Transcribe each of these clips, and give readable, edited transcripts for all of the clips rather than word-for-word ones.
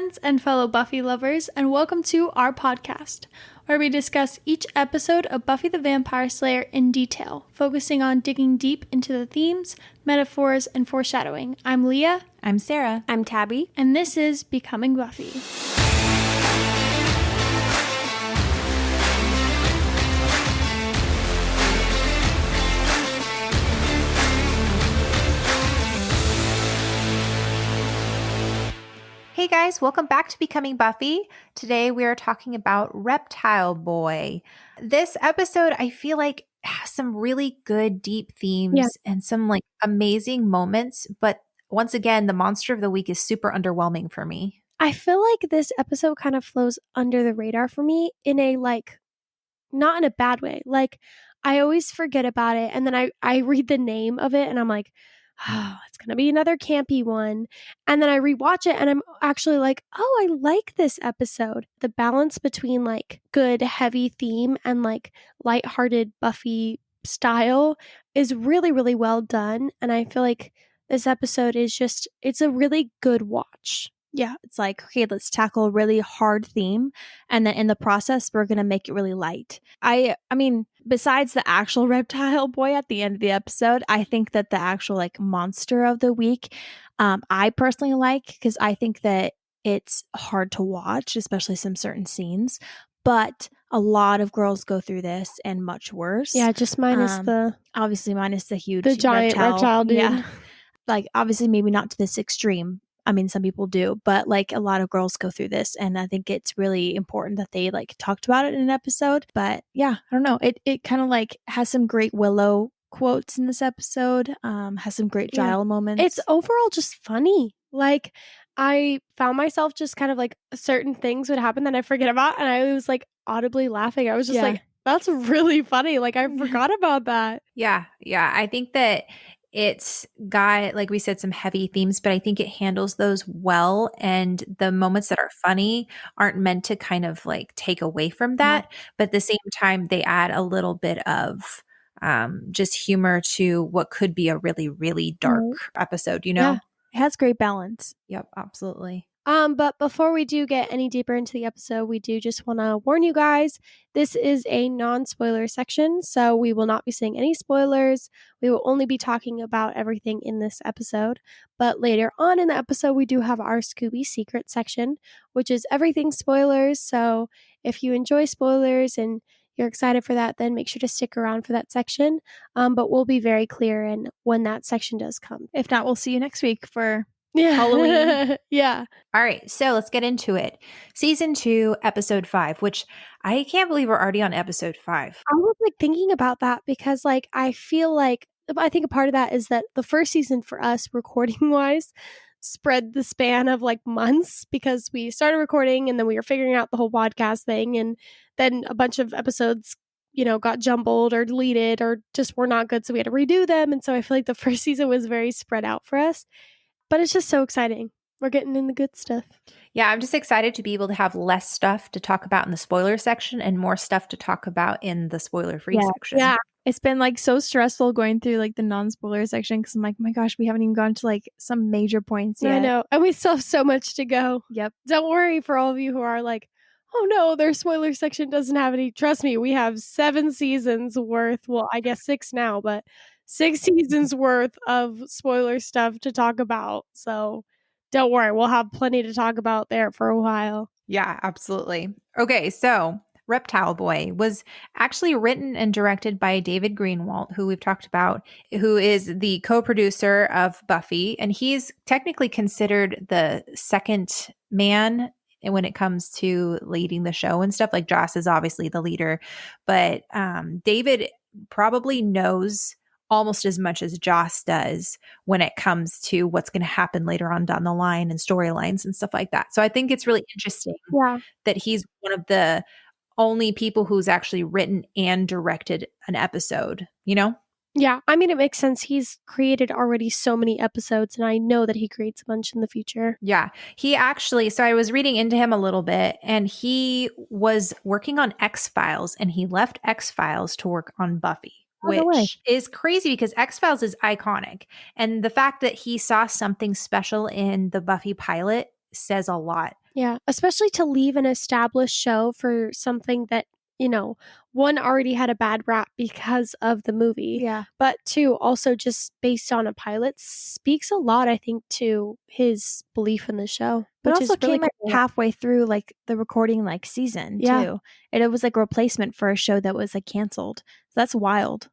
friends and fellow Buffy lovers, and welcome to our podcast, where we discuss each episode of Buffy the Vampire Slayer in detail, focusing on digging deep into the themes, metaphors, and foreshadowing. I'm Leah. I'm Sarah. I'm Tabby. And this is Becoming Buffy. Hey guys, welcome back to Becoming Buffy. Today we are talking about Reptile Boy. This episode, I feel like, has some really good deep themes and some like amazing moments, but once again, the monster of the week is super underwhelming for me. I feel like this episode kind of flows under the radar for me in a not in a bad way. Like, I always forget about it, and then I read the name of it and I'm like, oh, it's going to be another campy one. And then I rewatch it and I'm actually like, oh, I like this episode. The balance between like good, heavy theme and like lighthearted Buffy style is really, really well done. And I feel like this episode is it's a really good watch. Yeah, it's like, okay, let's tackle a really hard theme. And then in the process, we're going to make it really light. I mean, besides the actual reptile boy at the end of the episode, I think that the actual like monster of the week, I personally like, because I think that it's hard to watch, especially some certain scenes. But a lot of girls go through this and much worse. Yeah, just minus obviously minus the huge giant reptile dude. Yeah. Like obviously maybe not to this extreme. I mean, some people do, but like a lot of girls go through this, and I think it's really important that they like talked about it in an episode. But yeah, I don't know. It kind of like has some great Willow quotes in this episode. Has some great Giles moments. It's overall just funny. Like, I found myself just kind of like certain things would happen that I forget about, and I was like audibly laughing. I was just like, that's really funny. Like, I forgot about that. Yeah. I think that it's got, like we said, some heavy themes, but I think it handles those well. And the moments that are funny aren't meant to kind of like take away from that. But at the same time, they add a little bit of just humor to what could be a really, really dark episode, you know? Yeah. It has great balance. Yep, absolutely. But before we do get any deeper into the episode, we do just want to warn you guys, this is a non-spoiler section, so we will not be saying any spoilers. We will only be talking about everything in this episode. But later on in the episode, we do have our Scoobies Secrets section, which is everything spoilers. So if you enjoy spoilers and you're excited for that, then make sure to stick around for that section. But we'll be very clear in when that section does come. If not, we'll see you next week for Halloween. Yeah. All right, so let's get into it. Season 2, episode 5, which I can't believe we're already on episode 5. I was like thinking about that because like I feel like I think a part of that is that the first season for us recording wise spread the span of like months, because we started recording and then we were figuring out the whole podcast thing, and then a bunch of episodes got jumbled or deleted or just were not good, so we had to redo them. And so I feel like the first season was very spread out for us. But it's just so exciting. We're getting in the good stuff. Yeah, I'm just excited to be able to have less stuff to talk about in the spoiler section and more stuff to talk about in the spoiler-free section. Yeah, it's been like so stressful going through like the non-spoiler section, because I'm like, my gosh, we haven't even gone to like some major points yet. I know. And we still have so much to go. Yep. Don't worry for all of you who are like, oh no, their spoiler section doesn't have any. Trust me, we have 7 seasons worth. Well, I guess 6 now, but 6 seasons worth of spoiler stuff to talk about. So don't worry, we'll have plenty to talk about there for a while. Yeah, absolutely. Okay, so Reptile Boy was actually written and directed by David Greenwalt, who we've talked about, who is the co-producer of Buffy. And he's technically considered the second man when it comes to leading the show and stuff. Like Joss is obviously the leader, but David probably knows almost as much as Joss does when it comes to what's going to happen later on down the line and storylines and stuff like that. So I think it's really interesting that he's one of the only people who's actually written and directed an episode, you know? Yeah, I mean, it makes sense. He's created already so many episodes, and I know that he creates a bunch in the future. Yeah, he actually, so I was reading into him a little bit, and he was working on X-Files, and he left X-Files to work on Buffy. Which is crazy because X-Files is iconic. And the fact that he saw something special in the Buffy pilot says a lot Yeah, especially to leave an established show for something that, one already had a bad rap because of the movie. Yeah. But two, also just based on a pilot speaks a lot, I think, to his belief in the show. But which also is really came cool. halfway through like the recording like season Yeah. too. And it was like a replacement for a show that was like canceled. So that's wild.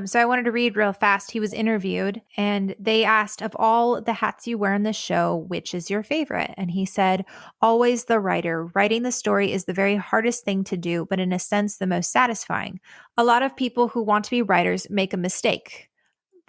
So I wanted to read real fast. He was interviewed and they asked, of all the hats you wear in the show, which is your favorite? And he said, always the writer. Writing the story is the very hardest thing to do, but in a sense, the most satisfying. A lot of people who want to be writers make a mistake.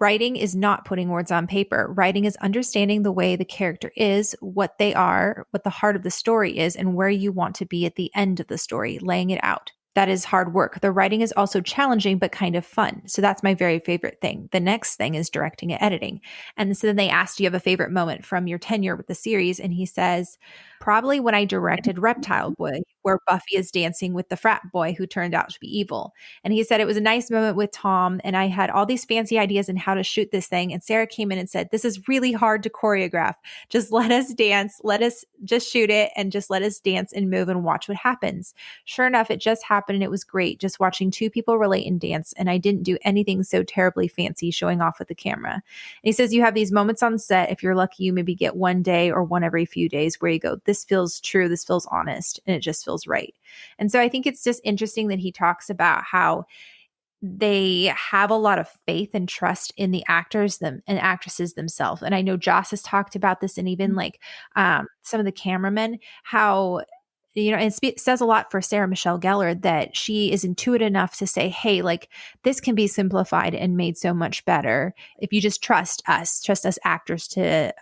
Writing is not putting words on paper. Writing is understanding the way the character is, what they are, what the heart of the story is, and where you want to be at the end of the story, laying it out. That is hard work. The writing is also challenging, but kind of fun. So that's my very favorite thing. The next thing is directing and editing. And so then they asked, do you have a favorite moment from your tenure with the series? And he says, probably when I directed Reptile Boy, where Buffy is dancing with the frat boy who turned out to be evil. And he said, it was a nice moment with Tom. And I had all these fancy ideas on how to shoot this thing. And Sarah came in and said, this is really hard to choreograph. Just let us dance. Let us just shoot it and just let us dance and move and watch what happens. Sure enough, it just happened. And it was great just watching two people relate and dance. And I didn't do anything so terribly fancy showing off with the camera. And he says, you have these moments on set. If you're lucky, you maybe get one day or one every few days where you go, this feels true. This feels honest. And it just feels right. And so I think it's just interesting that he talks about how they have a lot of faith and trust in the actors and actresses themselves. And I know Joss has talked about this, and even like some of the cameramen, how it says a lot for Sarah Michelle Gellar that she is intuitive enough to say, hey, like this can be simplified and made so much better if you just trust us actors to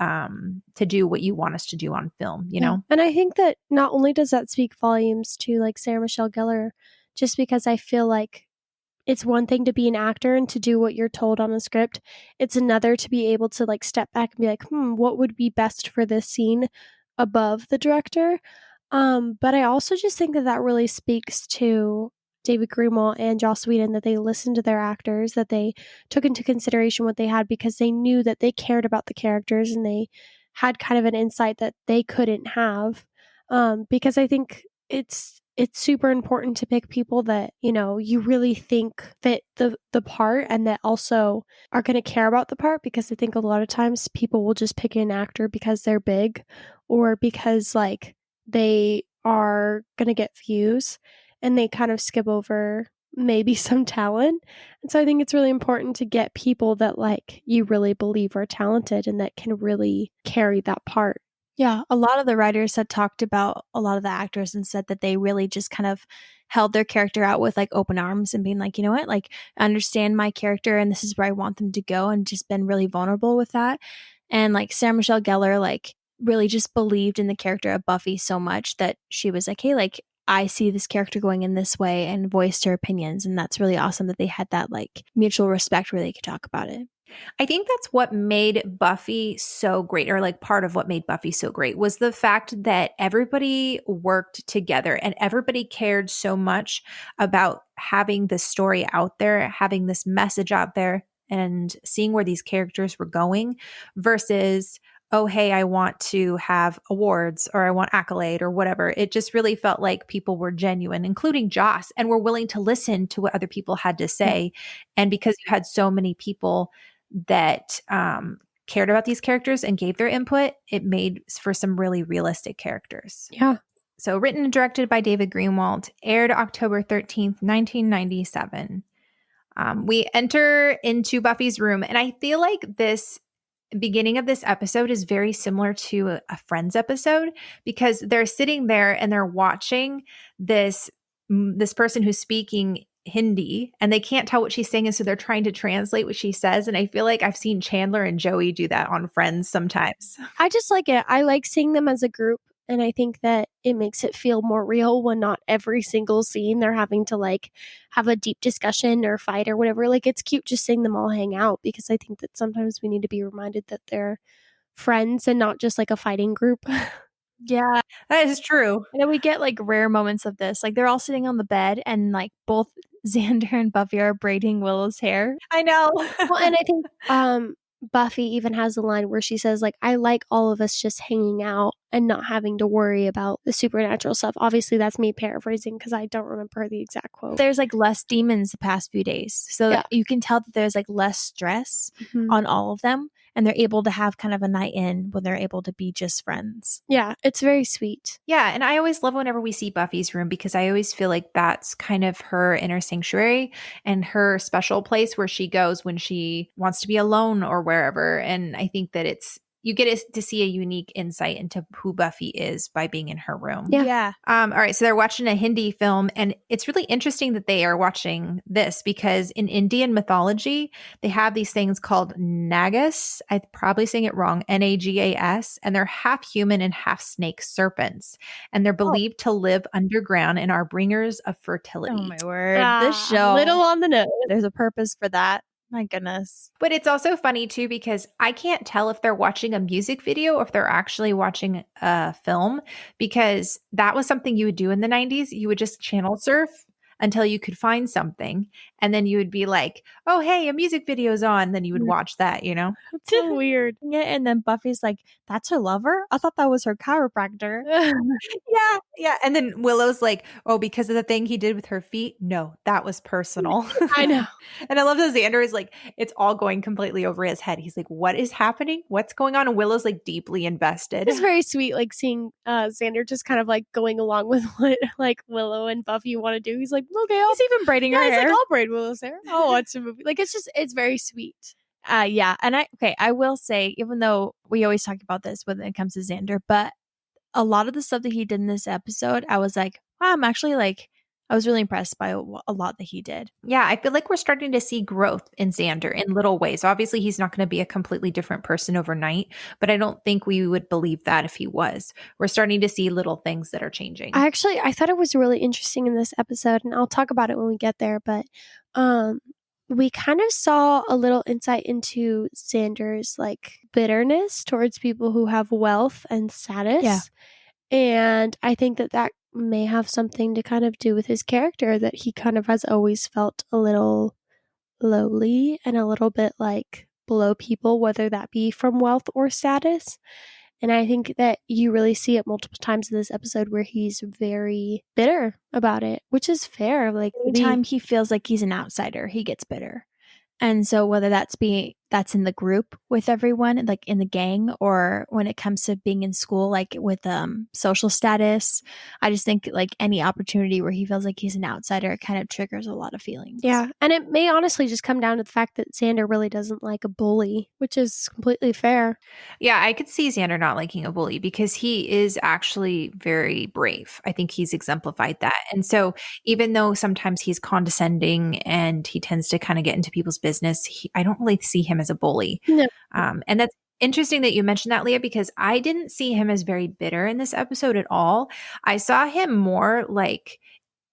do what you want us to do on film, you know? And I think that not only does that speak volumes to like Sarah Michelle Gellar, just because I feel like it's one thing to be an actor and to do what you're told on the script. It's another to be able to like step back and be like, what would be best for this scene above the director? But I also just think that really speaks to David Greenwalt and Joss Whedon, that they listened to their actors, that they took into consideration what they had because they knew that they cared about the characters and they had kind of an insight that they couldn't have. Because I think it's super important to pick people that, you really think fit the part and that also are going to care about the part, because I think a lot of times people will just pick an actor because they're big or because like they are going to get views and they kind of skip over maybe some talent. And so I think it's really important to get people that like you really believe are talented and that can really carry that part. Yeah, a lot of the writers had talked about a lot of the actors and said that they really just kind of held their character out with like open arms and being like, you know what, like I understand my character and this is where I want them to go, and just been really vulnerable with that. And like Sarah Michelle Gellar, like really just believed in the character of Buffy so much that she was like, hey, like I see this character going in this way, and voiced her opinions. And that's really awesome that they had that like mutual respect where they could talk about it. I think that's what made Buffy so great, or like part of what made Buffy so great, was the fact that everybody worked together and everybody cared so much about having this story out there, having this message out there, and seeing where these characters were going versus, oh, hey, I want to have awards or I want accolade or whatever. It just really felt like people were genuine, including Joss, and were willing to listen to what other people had to say. And because you had so many people that cared about these characters and gave their input, it made for some really realistic characters. Yeah. So written and directed by David Greenwalt, aired October 13th, 1997. We enter into Buffy's room, and I feel like this beginning of this episode is very similar to a Friends episode, because they're sitting there and they're watching this person who's speaking Hindi and they can't tell what she's saying, and so they're trying to translate what she says. And I feel like I've seen Chandler and Joey do that on Friends sometimes. I just like it. I like seeing them as a group, and I think that it makes it feel more real when not every single scene they're having to like have a deep discussion or fight or whatever. Like it's cute just seeing them all hang out, because I think that sometimes we need to be reminded that they're friends and not just like a fighting group. Yeah, that is true. And we get like rare moments of this. Like they're all sitting on the bed and like both Xander and Buffy are braiding Willow's hair. I know. Well, and I think Buffy even has a line where she says, like, I like all of us just hanging out and not having to worry about the supernatural stuff. Obviously, that's me paraphrasing because I don't remember the exact quote. There's like less demons the past few days. So Yeah. you can tell that there's like less stress on all of them. And they're able to have kind of a night in when they're able to be just friends. Yeah, it's very sweet. Yeah, and I always love whenever we see Buffy's room because I always feel like that's kind of her inner sanctuary and her special place where she goes when she wants to be alone or wherever. And I think that you get to see a unique insight into who Buffy is by being in her room. Yeah. All right, so they're watching a Hindi film, and it's really interesting that they are watching this because in Indian mythology, they have these things called nagas. I'm probably saying it wrong, Nagas, and they're half human and half snake serpents, and they're believed to live underground and are bringers of fertility. Oh my word. This show. Little on the nose. There's a purpose for that. My goodness. But it's also funny too because I can't tell if they're watching a music video or if they're actually watching a film, because that was something you would do in the 90s. You would just channel surf until you could find something. And then you would be like, oh, hey, a music video's on. Then you would watch that, you know? It's so weird. And then Buffy's like, that's her lover? I thought that was her chiropractor. Yeah. And then Willow's like, oh, because of the thing he did with her feet? No, that was personal. I know. And I love that Xander is like, it's all going completely over his head. He's like, what is happening? What's going on? And Willow's like deeply invested. It's very sweet, like seeing Xander just kind of like going along with what like Willow and Buffy want to do. He's like, okay, He's even braiding her he's hair. like, I'll braid Willow's hair. I'll watch the movie. Like, it's very sweet. Yeah. And I will say, even though we always talk about this when it comes to Xander, but a lot of the stuff that he did in this episode, I was like, wow, I was really impressed by a lot that he did. Yeah, I feel like we're starting to see growth in Xander in little ways. Obviously, he's not going to be a completely different person overnight, but I don't think we would believe that if he was. We're starting to see little things that are changing. I thought it was really interesting in this episode, and I'll talk about it when we get there, but we kind of saw a little insight into Xander's like bitterness towards people who have wealth and status. Yeah. And I think that may have something to kind of do with his character, that he kind of has always felt a little lowly and a little bit like below people, whether that be from wealth or status. And I think that you really see it multiple times in this episode where he's very bitter about it, which is fair. Like, anytime he feels like he's an outsider, he gets bitter. And so whether that's in the group with everyone, like in the gang, or when it comes to being in school, like with social status, I just think like any opportunity where he feels like he's an outsider, it kind of triggers a lot of feelings. Yeah. And it may honestly just come down to the fact that Xander really doesn't like a bully, which is completely fair. Yeah, I could see Xander not liking a bully because he is actually very brave. I think he's exemplified that. And so even though sometimes he's condescending and he tends to kind of get into people's business, I don't really see him as a bully. No. And that's interesting that you mentioned that, Leah, because I didn't see him as very bitter in this episode at all. I saw him more like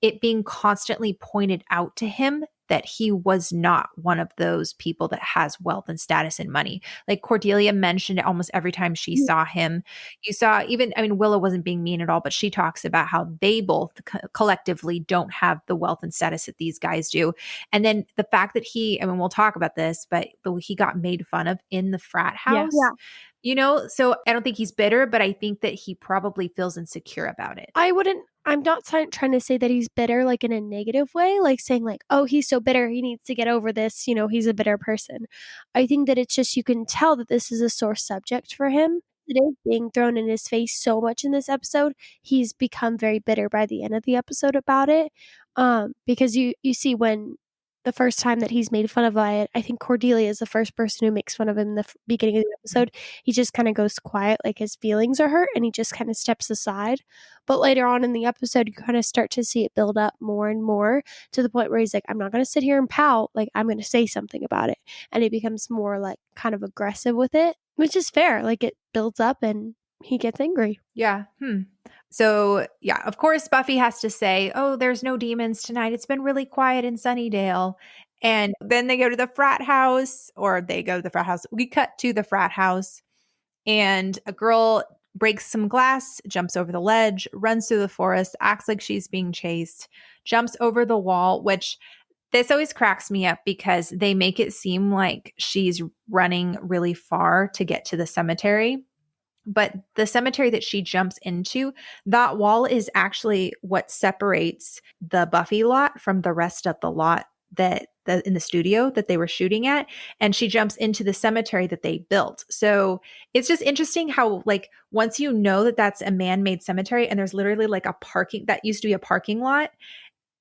it being constantly pointed out to him that he was not one of those people that has wealth and status and money. Like Cordelia mentioned it almost every time she saw him. You saw Willow wasn't being mean at all, but she talks about how they both collectively don't have the wealth and status that these guys do. And then the fact that we'll talk about this, but he got made fun of in the frat house. Yeah. You know, so I don't think he's bitter, but I think that he probably feels insecure about it. I'm not trying to say that he's bitter like in a negative way, like saying like, oh, he's so bitter, he needs to get over this, he's a bitter person. I think that it's just, you can tell that this is a sore subject for him. It is being thrown in his face so much in this episode. He's become very bitter by the end of the episode about it. Because you see when the first time that he's made fun of by it, I think Cordelia is the first person who makes fun of him in the beginning of the episode. He just kind of goes quiet, like his feelings are hurt, and he just kind of steps aside. But later on in the episode, you kind of start to see it build up more and more to the point where he's like, I'm not going to sit here and pout, like I'm going to say something about it. And he becomes more like kind of aggressive with it, which is fair. Like it builds up and he gets angry. Yeah. So, yeah, of course, Buffy has to say, oh, there's no demons tonight. It's been really quiet in Sunnydale. And then they go to the frat house, We cut to the frat house, and a girl breaks some glass, jumps over the ledge, runs through the forest, acts like she's being chased, jumps over the wall, which This always cracks me up because they make it seem like she's running really far to get to the cemetery. But the cemetery that she jumps into, that wall is actually what separates the Buffy lot from the rest of the lot that in the studio that they were shooting at. And she jumps into the cemetery that they built. So it's just interesting how, like, once you know that that's a man-made cemetery and there's literally like a parking that used to be a parking lot,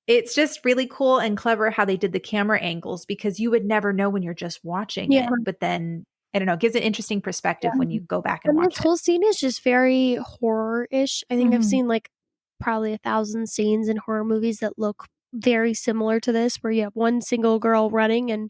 it's just really cool and clever how they did the camera angles, because you would never know when you're just watching Yeah. it. But then, I don't know, it gives an interesting perspective when you go back and And watch this it. whole scene is just very horror-ish. I think I've Mhm. seen like probably 1,000 scenes in horror movies that look very similar to this, where you have one single girl running and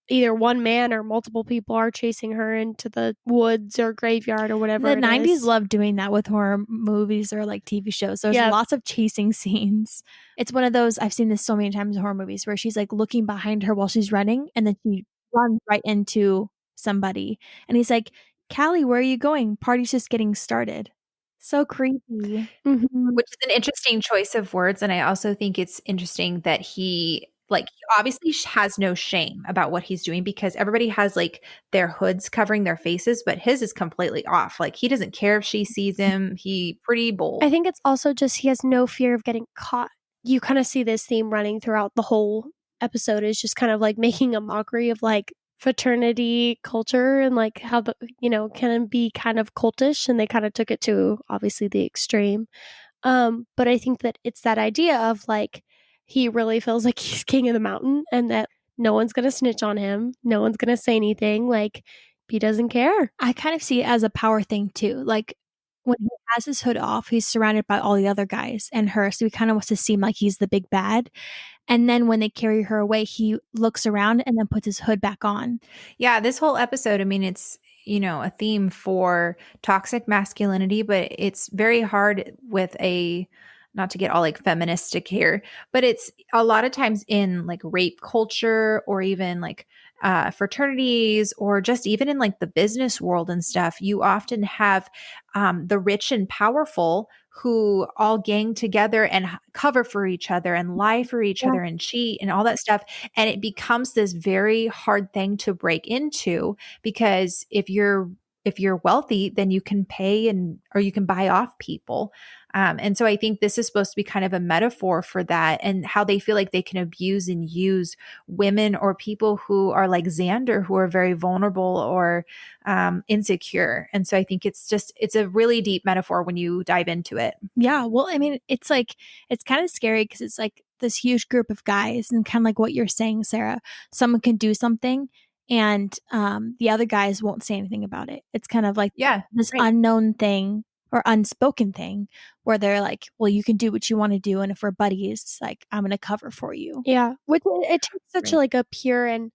either one man or multiple people are chasing her into the woods or graveyard or whatever The it 90s is. loved doing that with horror movies or like TV shows. There's Yeah. lots of chasing scenes. It's one of those, I've seen this so many times in horror movies, where she's like looking behind her while she's running and then she runs right into somebody. And he's like, Callie, where are you going? Party's just getting started. So creepy. Mhm. Which is an interesting choice of words. And I also think it's interesting that he obviously has no shame about what he's doing, because everybody has like their hoods covering their faces, but his is completely off. Like, he doesn't care if she sees him. He pretty bold. I think it's also just he has no fear of getting caught. You kind of see this theme running throughout the whole episode, is just kind of like making a mockery of like fraternity culture and like how the can be kind of cultish, and they kind of took it to obviously the extreme. But I think that it's that idea of like he really feels like he's king of the mountain and that no one's gonna snitch on him, no one's gonna say anything, like he doesn't care. I kind of see it as a power thing too. Like when he has his hood off, he's surrounded by all the other guys and her. So he kind of wants to seem like he's the big bad. And then when they carry her away, he looks around and then puts his hood back on. Yeah, this whole episode, I mean, it's, a theme for toxic masculinity, but it's very hard with not to get all like feministic here, but it's a lot of times in like rape culture, or even like fraternities, or just even in like the business world and stuff. You often have the rich and powerful who all gang together and cover for each other and lie for each other and cheat and all that stuff. And it becomes this very hard thing to break into, because if you're wealthy, then you can pay or you can buy off people. And so I think this is supposed to be kind of a metaphor for that, and how they feel like they can abuse and use women or people who are like Xander, who are very vulnerable or insecure. And so I think it's a really deep metaphor when you dive into it. Yeah. Well, I mean, it's kind of scary because it's like this huge group of guys, and kind of like what you're saying, Sarah, someone can do something and the other guys won't say anything about it. It's kind of like this unknown thing or unspoken thing where they're like, well, you can do what you want to do. And if we're buddies, like, I'm going to cover for you. Yeah. Which it takes such like a pure and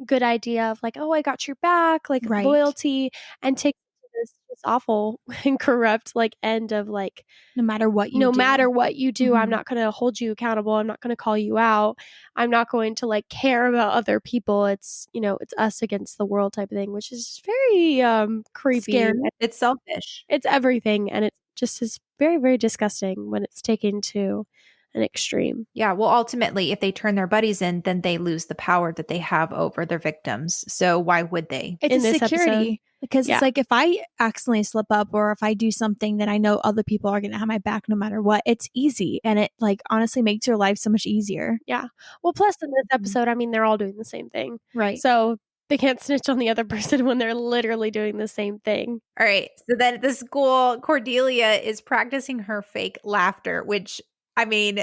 good idea of like, oh, I got your back, like loyalty, and take this awful and corrupt like end of like, no matter what you do, mm-hmm. I'm not going to hold you accountable. I'm not going to call you out. I'm not going to like care about other people. It's, it's us against the world type of thing, which is very creepy. Scary. It's selfish. It's everything. And it just is very, very disgusting when it's taken to an extreme. Yeah. Well, ultimately, if they turn their buddies in, then they lose the power that they have over their victims. So why would they? It's in a this security episode. Because it's like, if I accidentally slip up, or if I do something that I know other people are going to have my back no matter what, it's easy. And it like honestly makes your life so much easier. Yeah. Well, plus in this episode, I mean, they're all doing the same thing. Right. So they can't snitch on the other person when they're literally doing the same thing. All right. So then at the school, Cordelia is practicing her fake laughter, which, I mean,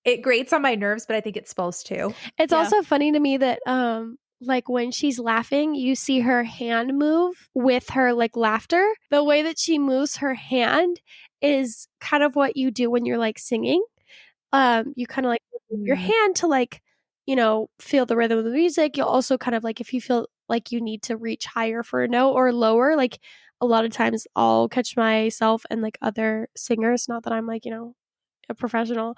it grates on my nerves, but I think it's supposed to. It's also funny to me that like when she's laughing, you see her hand move with her like laughter. The way that she moves her hand is kind of what you do when you're like singing. You kind of like move your hand to like, feel the rhythm of the music. You'll also kind of like, if you feel like you need to reach higher for a note or lower, like a lot of times I'll catch myself and like other singers, not that I'm like, a professional,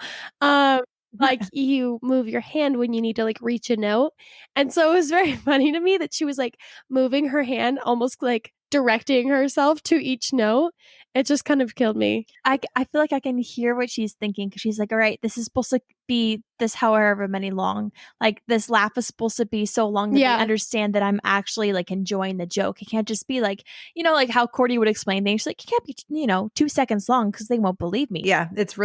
like you move your hand when you need to like reach a note. And so it was very funny to me that she was like moving her hand, almost like directing herself to each note. It just kind of killed me. I feel like I can hear what she's thinking because she's like, all right, this is supposed to be this however many long. Like this laugh is supposed to be so long that Yeah. they understand that I'm actually like enjoying the joke. It can't just be like, like how Cordy would explain things. She's like, it can't be, 2 seconds long because they won't believe me. Yeah, it's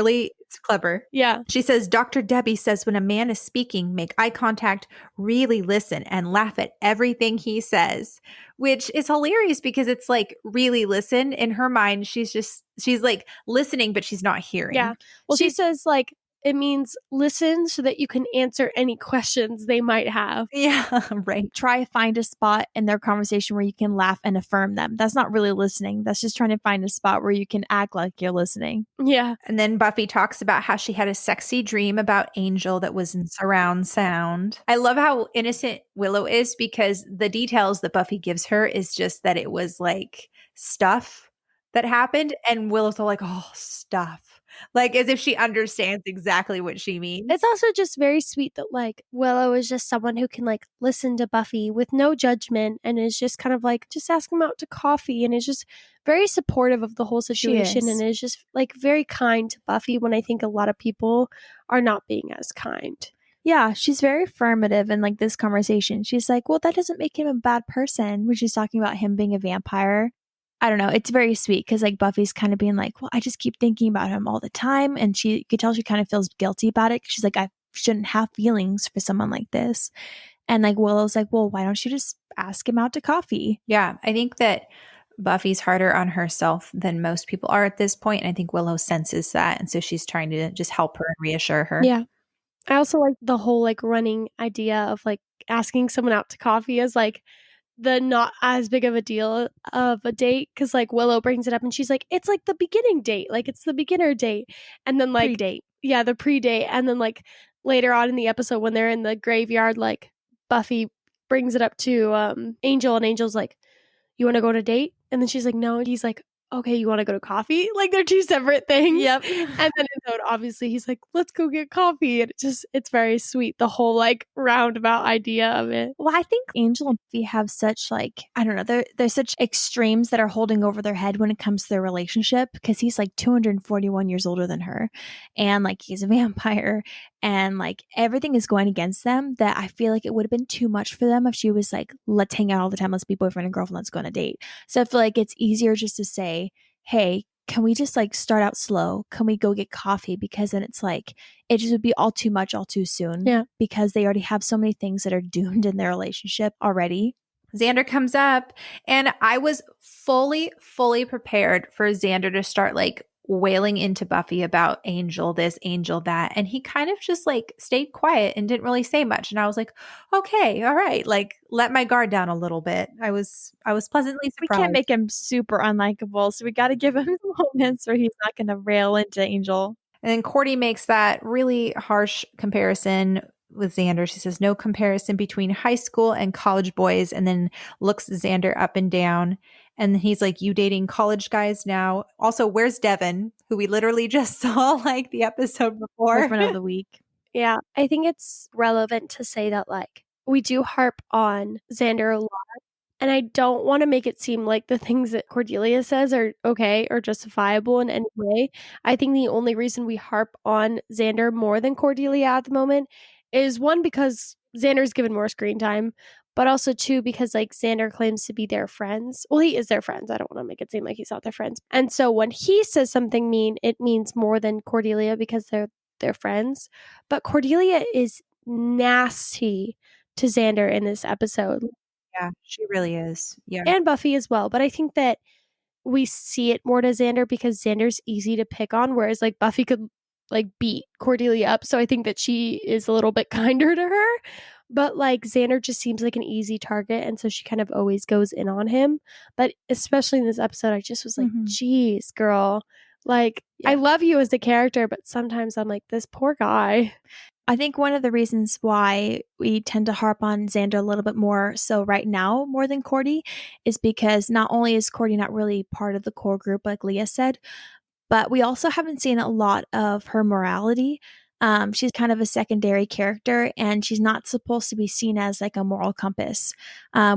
clever. Yeah. She says, Dr. Debbie says when a man is speaking, make eye contact, really listen, and laugh at everything he says, which is hilarious because it's like, really listen. In her mind, she's like listening, but she's not hearing. Yeah. Well, she says like, it means listen so that you can answer any questions they might have. Yeah, right. Try to find a spot in their conversation where you can laugh and affirm them. That's not really listening. That's just trying to find a spot where you can act like you're listening. Yeah. And then Buffy talks about how she had a sexy dream about Angel that was in surround sound. I love how innocent Willow is because the details that Buffy gives her is just that it was like stuff that happened. And Willow's all like, oh, stuff. Like as if she understands exactly what she means. It's also just very sweet that like Willow is just someone who can like listen to Buffy with no judgment and is just kind of like just ask him out to coffee and is just very supportive of the whole situation and is just like very kind to Buffy when I think a lot of people are not being as kind. Yeah, she's very affirmative in like this conversation. She's like, well, that doesn't make him a bad person when she's talking about him being a vampire. I don't know. It's very sweet because like Buffy's kind of being like, well, I just keep thinking about him all the time. And you could tell she kind of feels guilty about it. She's like, I shouldn't have feelings for someone like this. And like Willow's like, well, why don't you just ask him out to coffee? Yeah, I think that Buffy's harder on herself than most people are at this point. And I think Willow senses that. And so she's trying to just help her and reassure her. Yeah. I also like the whole like running idea of like asking someone out to coffee as like the not as big of a deal of a date because like Willow brings it up and she's like, it's like the beginning date, like it's the beginner date, and then like Pre-date. Yeah, the pre-date, and then like later on in the episode when they're in the graveyard, like Buffy brings it up to Angel and Angel's like, you want to go on a date? And then she's like, no, and he's like, okay, you want to go to coffee? Like they're two separate things. Yep. And then obviously he's like, let's go get coffee. And it's very sweet, the whole like roundabout idea of it. Well, I think Angel and Buffy have such like, I don't know, they're such extremes that are holding over their head when it comes to their relationship because he's like 241 years older than her and like he's a vampire and like everything is going against them that I feel like it would have been too much for them if she was like, let's hang out all the time, let's be boyfriend and girlfriend, let's go on a date. So I feel like it's easier just to say, hey, can we just like start out slow? Can we go get coffee? Because then it's like, it just would be all too much, all too soon. Yeah. Because they already have so many things that are doomed in their relationship already. Xander comes up and I was fully prepared for Xander to start like wailing into Buffy about Angel this, Angel that. And he kind of just like stayed quiet and didn't really say much. And I was like, okay, all right. Like let my guard down a little bit. I was pleasantly surprised. We can't make him super unlikable. So we got to give him moments where he's not going to rail into Angel. And then Cordy makes that really harsh comparison with Xander. She says, no comparison between high school and college boys, and then looks Xander up and down. And he's like, you dating college guys now? Also, where's Devin, who we literally just saw like the episode before? Boyfriend of the week. Yeah, I think it's relevant to say that like we do harp on Xander a lot. And I don't want to make it seem like the things that Cordelia says are okay or justifiable in any way. I think the only reason we harp on Xander more than Cordelia at the moment is one, because Xander's given more screen time, but also two, because like Xander claims to be their friends. Well, he is their friends. I don't want to make it seem like he's not their friends. And so when he says something mean, it means more than Cordelia because they're friends. But Cordelia is nasty to Xander in this episode. Yeah, she really is. Yeah. And Buffy as well. But I think that we see it more to Xander because Xander's easy to pick on, whereas like Buffy could like beat Cordelia up. So I think that she is a little bit kinder to her. But like Xander just seems like an easy target. And so she kind of always goes in on him. But especially in this episode, I just was like, geez, girl. Like, I love you as the character, but sometimes I'm like, this poor guy. I think one of the reasons why we tend to harp on Xander a little bit more so right now more than Cordy is because not only is Cordy not really part of the core group like Leah said, but we also haven't seen a lot of her morality. She's kind of a secondary character and she's not supposed to be seen as like a moral compass.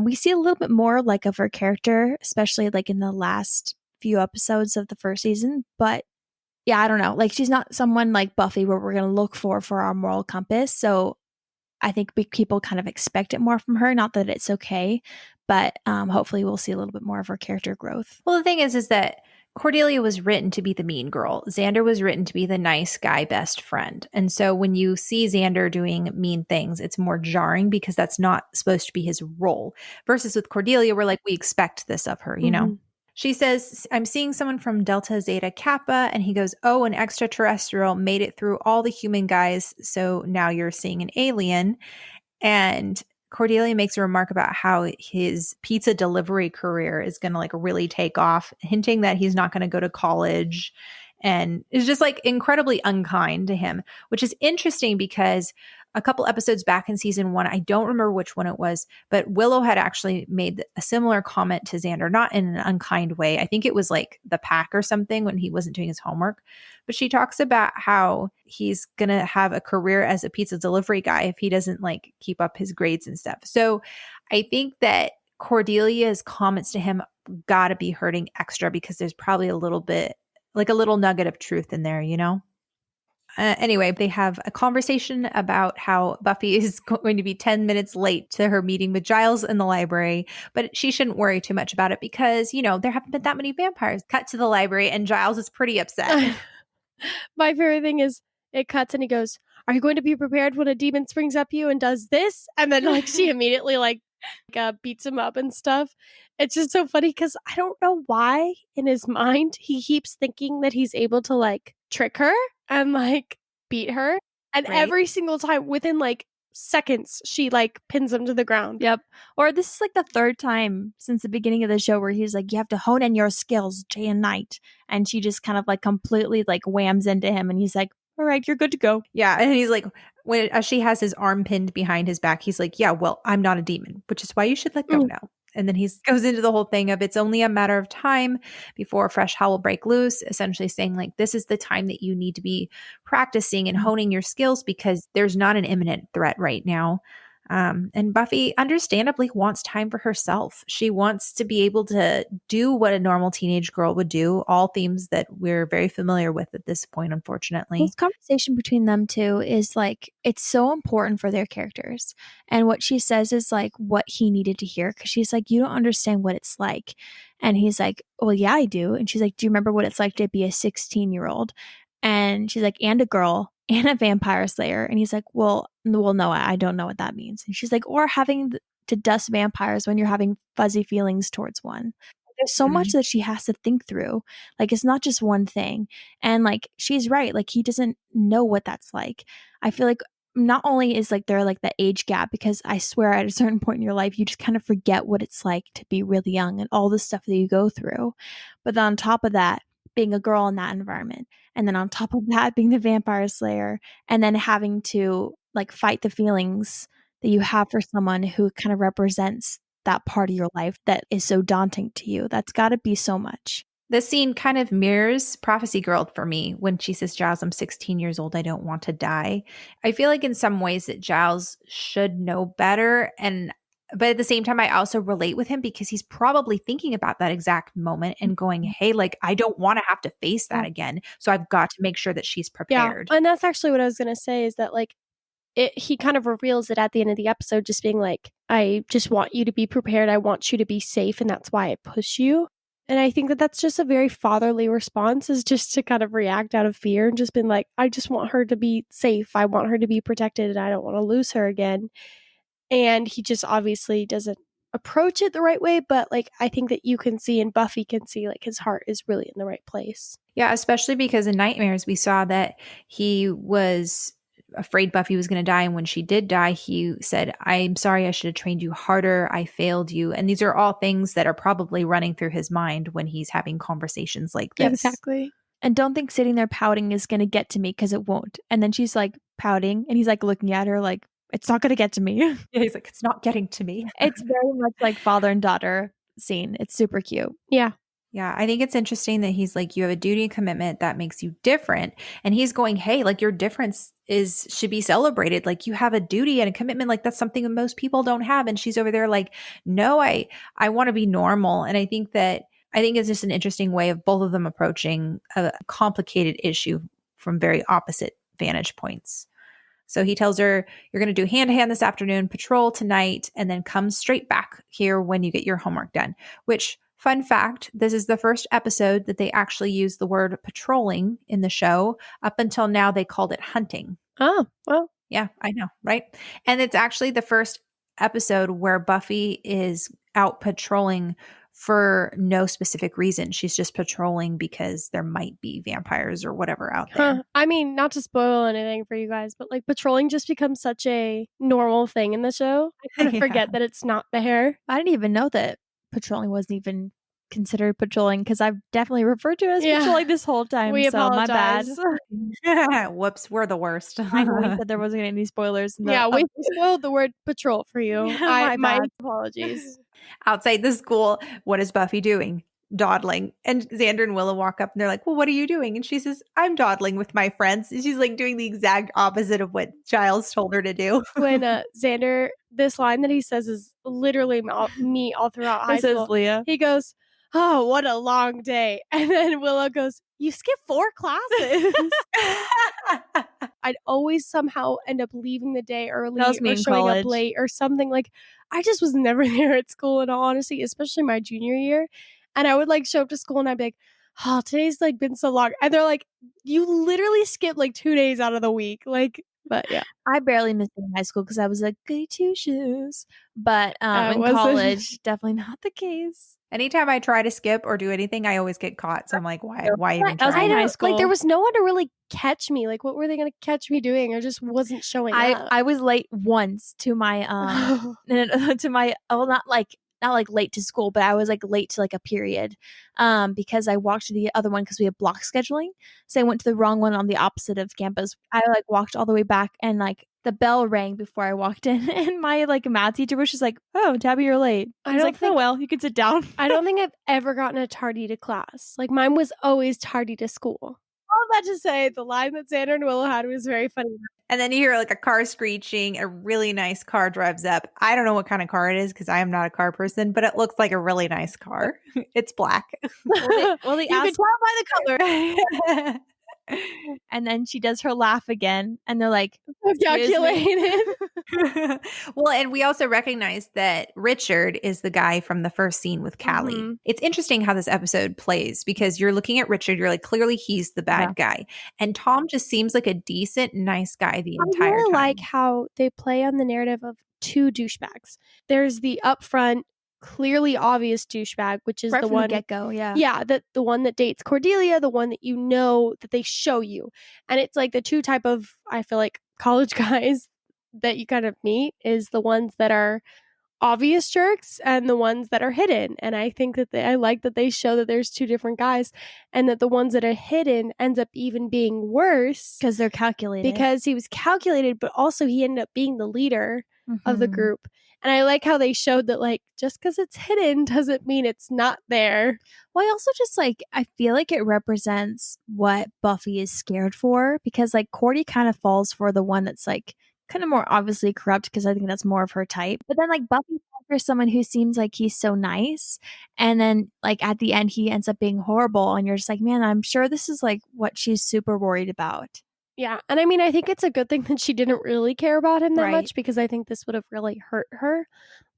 We see a little bit more like of her character, especially like in the last few episodes of the first season. But yeah, I don't know. Like, she's not someone like Buffy where we're going to look for our moral compass. So I think people kind of expect it more from her. Not that it's okay, but hopefully we'll see a little bit more of her character growth. Well, the thing is that Cordelia was written to be the mean girl. Xander was written to be the nice guy best friend. And so when you see Xander doing mean things, it's more jarring because that's not supposed to be his role. Versus with Cordelia, we're like, we expect this of her, you know? She says, I'm seeing someone from Delta Zeta Kappa. And he goes, oh, an extraterrestrial made it through all the human guys. So now you're seeing an alien. And Cordelia makes a remark about how his pizza delivery career is going to like really take off, hinting that he's not going to go to college, and is just like incredibly unkind to him, which is interesting because a couple episodes back in season 1, I don't remember which one it was, but Willow had actually made a similar comment to Xander, not in an unkind way. I think it was like the pack or something when he wasn't doing his homework. But she talks about how he's going to have a career as a pizza delivery guy if he doesn't like keep up his grades and stuff. So I think that Cordelia's comments to him got to be hurting extra because there's probably a little bit, like a little nugget of truth in there, you know? Anyway, they have a conversation about how Buffy is going to be 10 minutes late to her meeting with Giles in the library, but she shouldn't worry too much about it because, you know, there haven't been that many vampires. Cut to the library and Giles is pretty upset. My favorite thing is it cuts and he goes, are you going to be prepared when a demon springs up you and does this? And then like she immediately beats him up and stuff. It's just so funny because I don't know why in his mind he keeps thinking that he's able to like trick her and like beat her. And every single time within like seconds, she like pins him to the ground. Yep. Or this is like the third time since the beginning of the show where he's like, you have to hone in your skills day and night. And she just kind of like completely like whams into him. And he's like, all right, you're good to go. Yeah. And he's like, as she has his arm pinned behind his back, he's like, yeah, well, I'm not a demon, which is why you should let go now. And then he goes into the whole thing of it's only a matter of time before fresh hell will break loose, essentially saying like, this is the time that you need to be practicing and honing your skills because there's not an imminent threat right now. And Buffy understandably wants time for herself. She wants to be able to do what a normal teenage girl would do, all themes that we're very familiar with at this point, unfortunately. This conversation between them two is like, it's so important for their characters. And what she says is like what he needed to hear because she's like, you don't understand what it's like. And he's like, well, yeah, I do. And she's like, do you remember what it's like to be a 16-year-old? And she's like, and a girl and a vampire slayer. And he's like, well, no, I don't know what that means. And she's like, or having to dust vampires when you're having fuzzy feelings towards one. There's so much that she has to think through. Like, it's not just one thing. And like, she's right. Like, he doesn't know what that's like. I feel like not only is like there like the age gap, because I swear at a certain point in your life, you just kind of forget what it's like to be really young and all the stuff that you go through. But then on top of that, being a girl in that environment. And then on top of that, being the vampire slayer and then having to like fight the feelings that you have for someone who kind of represents that part of your life that is so daunting to you. That's got to be so much. This scene kind of mirrors Prophecy Girl for me when she says, Giles, I'm 16 years old. I don't want to die. I feel like in some ways that Giles should know better. But at the same time, I also relate with him because he's probably thinking about that exact moment and going, hey, like, I don't want to have to face that again. So I've got to make sure that she's prepared. Yeah. And that's actually what I was going to say is that like, he kind of reveals it at the end of the episode, just being like, I just want you to be prepared. I want you to be safe. And that's why I push you. And I think that that's just a very fatherly response, is just to kind of react out of fear and just been like, I just want her to be safe. I want her to be protected and I don't want to lose her again. And he just obviously doesn't approach it the right way. But like, I think that you can see and Buffy can see like his heart is really in the right place. Yeah, especially because in Nightmares, we saw that he was afraid Buffy was going to die. And when she did die, he said, I'm sorry, I should have trained you harder. I failed you. And these are all things that are probably running through his mind when he's having conversations like this. Exactly. And don't think sitting there pouting is going to get to me, because it won't. And then she's like pouting and he's like looking at her like, it's not going to get to me. Yeah, he's like, it's not getting to me. It's very much like father and daughter scene. It's super cute. Yeah. Yeah, I think it's interesting that he's like, you have a duty and commitment that makes you different. And he's going, hey, like your difference should be celebrated. Like you have a duty and a commitment. Like that's something that most people don't have. And she's over there like, no, I want to be normal. And I think that I think it's just an interesting way of both of them approaching a complicated issue from very opposite vantage points. So he tells her, you're going to do hand-to-hand this afternoon, patrol tonight, and then come straight back here when you get your homework done. Which, fun fact, this is the first episode that they actually use the word patrolling in the show. Up until now, they called it hunting. Oh, well. Yeah, I know, right? And it's actually the first episode where Buffy is out patrolling for no specific reason. She's just patrolling because there might be vampires or whatever out there. I mean, not to spoil anything for you guys, but like patrolling just becomes such a normal thing in the show. I kind of Yeah. forget that it's not there. I didn't even know that patrolling wasn't even considered patrolling because I've definitely referred to it as Yeah. patrolling this whole time. We so my bad. apologize. Whoops, we're the worst. I know we said there wasn't any spoilers. In the, Yeah, we spoiled the word patrol for you. My My bad. apologies. Outside the school, what is Buffy doing? Dawdling. And Xander and Willow walk up and they're like, well, what are you doing? And she says, I'm dawdling with my friends. And she's like doing the exact opposite of what Giles told her to do. When Xander, this line that he says is literally me all throughout high This is school. Leah. He goes, oh, what a long day. And then Willow goes, you skipped 4 classes. I'd always somehow end up leaving the day early That was me or in showing college. up late or something. Like, I just was never there at school in all honesty, especially my junior year. And I would like show up to school and I'd be like, oh, today's like been so long. And they're like, you literally skipped like 2 days out of the week. Like, but yeah. I barely missed it in high school because I was a goody two shoes. But in wasn't. college, definitely not the case. Anytime I try to skip or do anything, I always get caught. So I'm like, why even That was try? in high Like, school. there was no one to really catch me. Like, what were they going to catch me doing? I just wasn't showing up. I was late once to my not like late to school, but I was like late to like a period because I walked to the other one because we had block scheduling. So I went to the wrong one on the opposite of campus. I like walked all the way back and like the bell rang before I walked in and my like math teacher was just like, oh, Tabby, you're late. I was don't like, think- oh, well, you can sit down. I don't think I've ever gotten a tardy to class. Like, mine was always tardy to school. All that to say, the line that Xander and Willow had was very funny. And then you hear like a car screeching. A really nice car drives up. I don't know what kind of car it is because I am not a car person, but it looks like a really nice car. It's black. Well, they You can asked, tell by the color. and then she does her laugh again, and they're like, So "Excuse me?" calculated. Well, and we also recognize that Richard is the guy from the first scene with Callie. Mhm. It's interesting how this episode plays because you're looking at Richard, you're like, clearly he's the bad guy. And Tom just seems like a decent, nice guy the I entire really time. like how they play on the narrative of 2 douchebags. There's the upfront, clearly obvious douchebag, which is right the from one the get go, yeah. Yeah, the one that dates Cordelia, the one that you know that they show you. And it's like the 2 type of, I feel like, college guys that you kind of meet is the ones that are obvious jerks and the ones that are hidden. And I think that I like that they show that there's 2 different guys and that the ones that are hidden ends up even being worse because they're calculated. because he was calculated, but also he ended up being the leader of the Mhm. group. And I like how they showed that, like, just because it's hidden doesn't mean it's not there. Well, I also just like I feel like it represents what Buffy is scared for because like Cordy kind of falls for the one that's like kind of more obviously corrupt because I think that's more of her type. But then like Buffy falls for someone who seems like he's so nice, and then like at the end he ends up being horrible, and you're just like, man, I'm sure this is like what she's super worried about. Yeah. And I mean, I think it's a good thing that she didn't really care about him that Right. much because I think this would have really hurt her.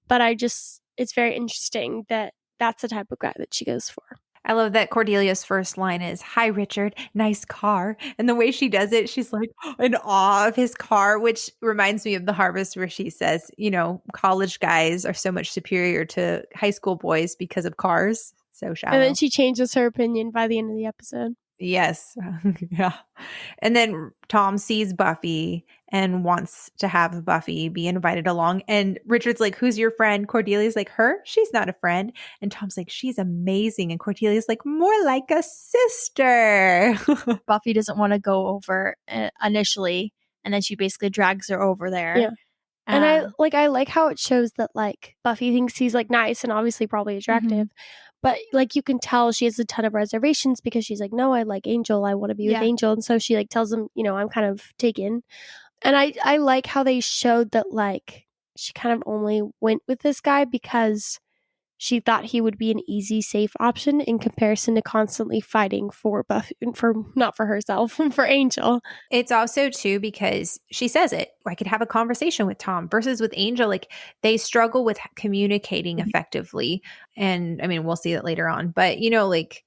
But it's very interesting that that's the type of guy that she goes for. I love that Cordelia's first line is, hi, Richard, nice car. And the way she does it, she's like in awe of his car, which reminds me of The Harvest where she says, you know, college guys are so much superior to high school boys because of cars. So shallow. And then she changes her opinion by the end of the episode. Yes. Yeah. And then Tom sees Buffy and wants to have Buffy be invited along. And Richard's like, who's your friend? Cordelia's like, her? She's not a friend. And Tom's like, she's amazing. And Cordelia's like, more like a sister. Buffy doesn't want to go over initially, and then she basically drags her over there. Yeah. And I like how it shows that like Buffy thinks he's like nice and obviously probably attractive. But like you can tell she has a ton of reservations because she's like, no, I like Angel. I want to be with Angel. And so she like tells him, you know, I'm kind of taken. And I like how they showed that like she kind of only went with this guy because she thought he would be an easy, safe option in comparison to constantly fighting for Buffy, not for herself, for Angel. It's also too because she says it. I could have a conversation with Tom versus with Angel. Like they struggle with communicating effectively. And I mean, we'll see that later on. But like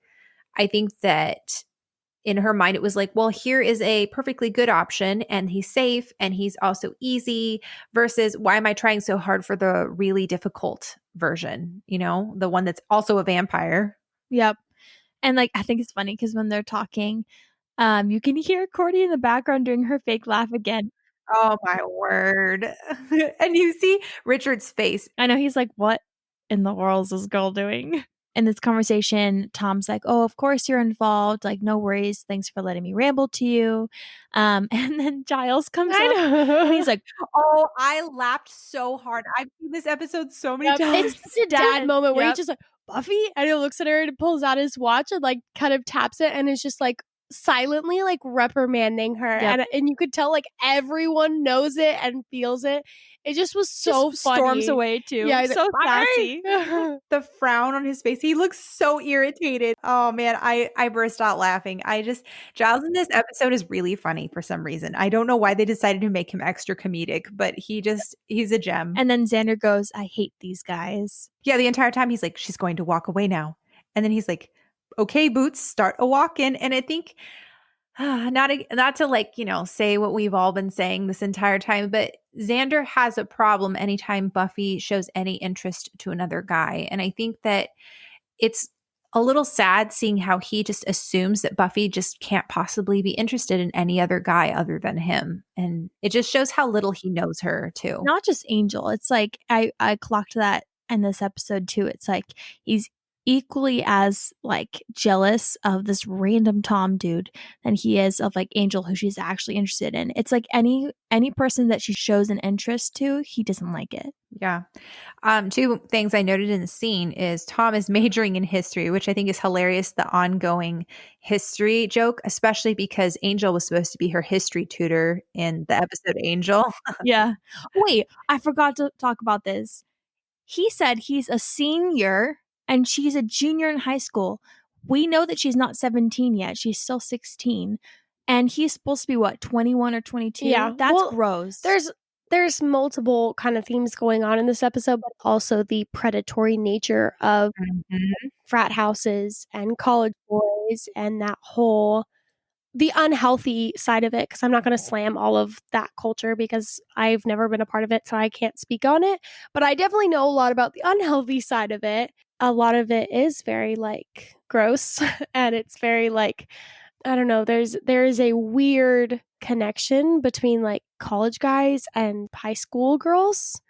I think that in her mind, it was like, well, here is a perfectly good option and he's safe and he's also easy versus why am I trying so hard for the really difficult version, the one that's also a vampire. Yep. And I think it's funny because when they're talking, you can hear Cordy in the background doing her fake laugh again. Oh my word. And you see Richard's face. I know he's like, what in the world is this girl doing? In this conversation, Tom's like, oh, of course you're involved. Like, no worries. Thanks for letting me ramble to you. And then Giles comes up and he's like, oh, I laughed so hard. I've seen this episode so many times. It's such a dad moment where he's just like, Buffy? And he looks at her and pulls out his watch and kind of taps it and is just silently reprimanding her. And you could tell everyone knows it and feels it. It just was so just funny. Storms away too. Yeah, so sassy. The frown on his face. He looks so irritated. Oh man, I burst out laughing. Giles in this episode is really funny for some reason. I don't know why they decided to make him extra comedic, but he's a gem. And then Xander goes, I hate these guys. Yeah, the entire time he's like, she's going to walk away now. And then he's like, okay, Boots, start a walk-in. And I think not to say what we've all been saying this entire time, but Xander has a problem anytime Buffy shows any interest to another guy. And I think that it's a little sad seeing how he just assumes that Buffy just can't possibly be interested in any other guy other than him. And it just shows how little he knows her too. Not just Angel. It's like, I clocked that in this episode too. It's like he's equally as jealous of this random Tom dude than he is of Angel, who she's actually interested in. It's like any person that she shows an interest to, he doesn't like it. Yeah. Two things I noted in the scene is Tom is majoring in history, which I think is hilarious. The ongoing history joke, especially because Angel was supposed to be her history tutor in the episode Angel. Yeah. Wait, I forgot to talk about this. He said he's a senior and she's a junior in high school. We know that she's not 17 yet. She's still 16. And he's supposed to be, 21 or 22? Yeah. That's gross. There's multiple kind of themes going on in this episode, but also the predatory nature of frat houses and college boys and that whole... the unhealthy side of it, because I'm not going to slam all of that culture because I've never been a part of it, so I can't speak on it. But I definitely know a lot about the unhealthy side of it. A lot of it is very gross, and it's very I don't know. There is a weird connection between college guys and high school girls,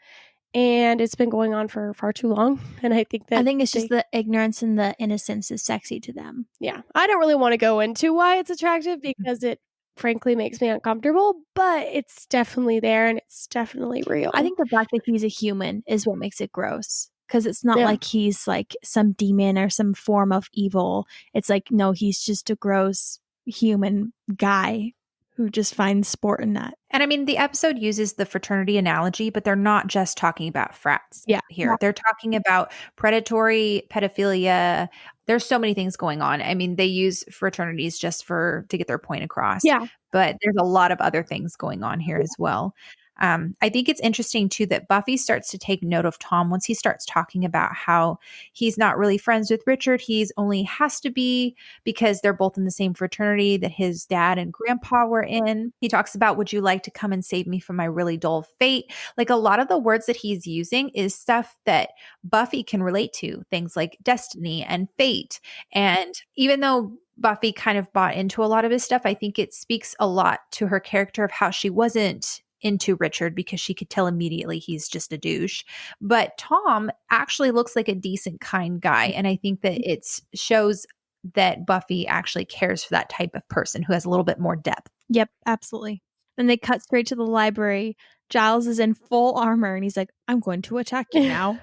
and it's been going on for far too long. And I think it's just the ignorance and the innocence is sexy to them. Yeah. I don't really want to go into why it's attractive because it frankly makes me uncomfortable, but it's definitely there and it's definitely real. I think the fact that he's a human is what makes it gross. Because it's not like he's some demon or some form of evil. It's no, he's just a gross human guy who just finds sport in that. And I mean, the episode uses the fraternity analogy, but they're not just talking about frats here. Yeah. They're talking about predatory pedophilia. There's so many things going on. I mean, they use fraternities just to get their point across. Yeah. But there's a lot of other things going on here as well. I think it's interesting too that Buffy starts to take note of Tom once he starts talking about how he's not really friends with Richard. He's only has to be because they're both in the same fraternity that his dad and grandpa were in. He talks about, would you like to come and save me from my really dull fate? A lot of the words that he's using is stuff that Buffy can relate to, things like destiny and fate. And even though Buffy kind of bought into a lot of his stuff, I think it speaks a lot to her character of how she wasn't into Richard because she could tell immediately he's just a douche. But Tom actually looks like a decent, kind guy. And I think that it shows that Buffy actually cares for that type of person who has a little bit more depth. Yep, absolutely. Then they cut straight to the library. Giles is in full armor and he's like, I'm going to attack you now.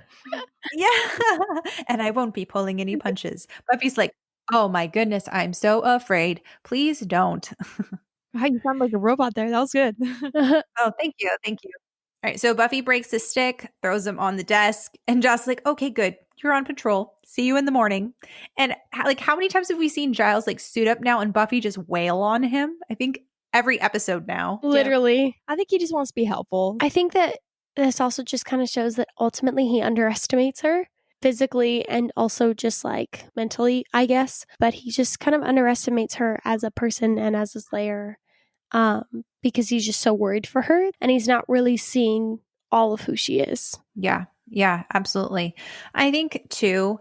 Yeah. And I won't be pulling any punches. Buffy's like, oh my goodness, I'm so afraid. Please don't. Wow, you sound like a robot there. That was good. Oh, thank you. Thank you. All right. So Buffy breaks the stick, throws him on the desk, and Joss like, okay, good. you're on patrol. See you in the morning. And like, how many times have we seen Giles like suit up now and Buffy just wail on him? I think every episode now. Literally. I think he just wants to be helpful. I think that this also just kind of shows that ultimately he underestimates her physically and also just like mentally, I guess. But he just kind of underestimates her as a person and as a Slayer because he's just so worried for her and he's not really seeing all of who she is. Yeah. Yeah, absolutely. I think too,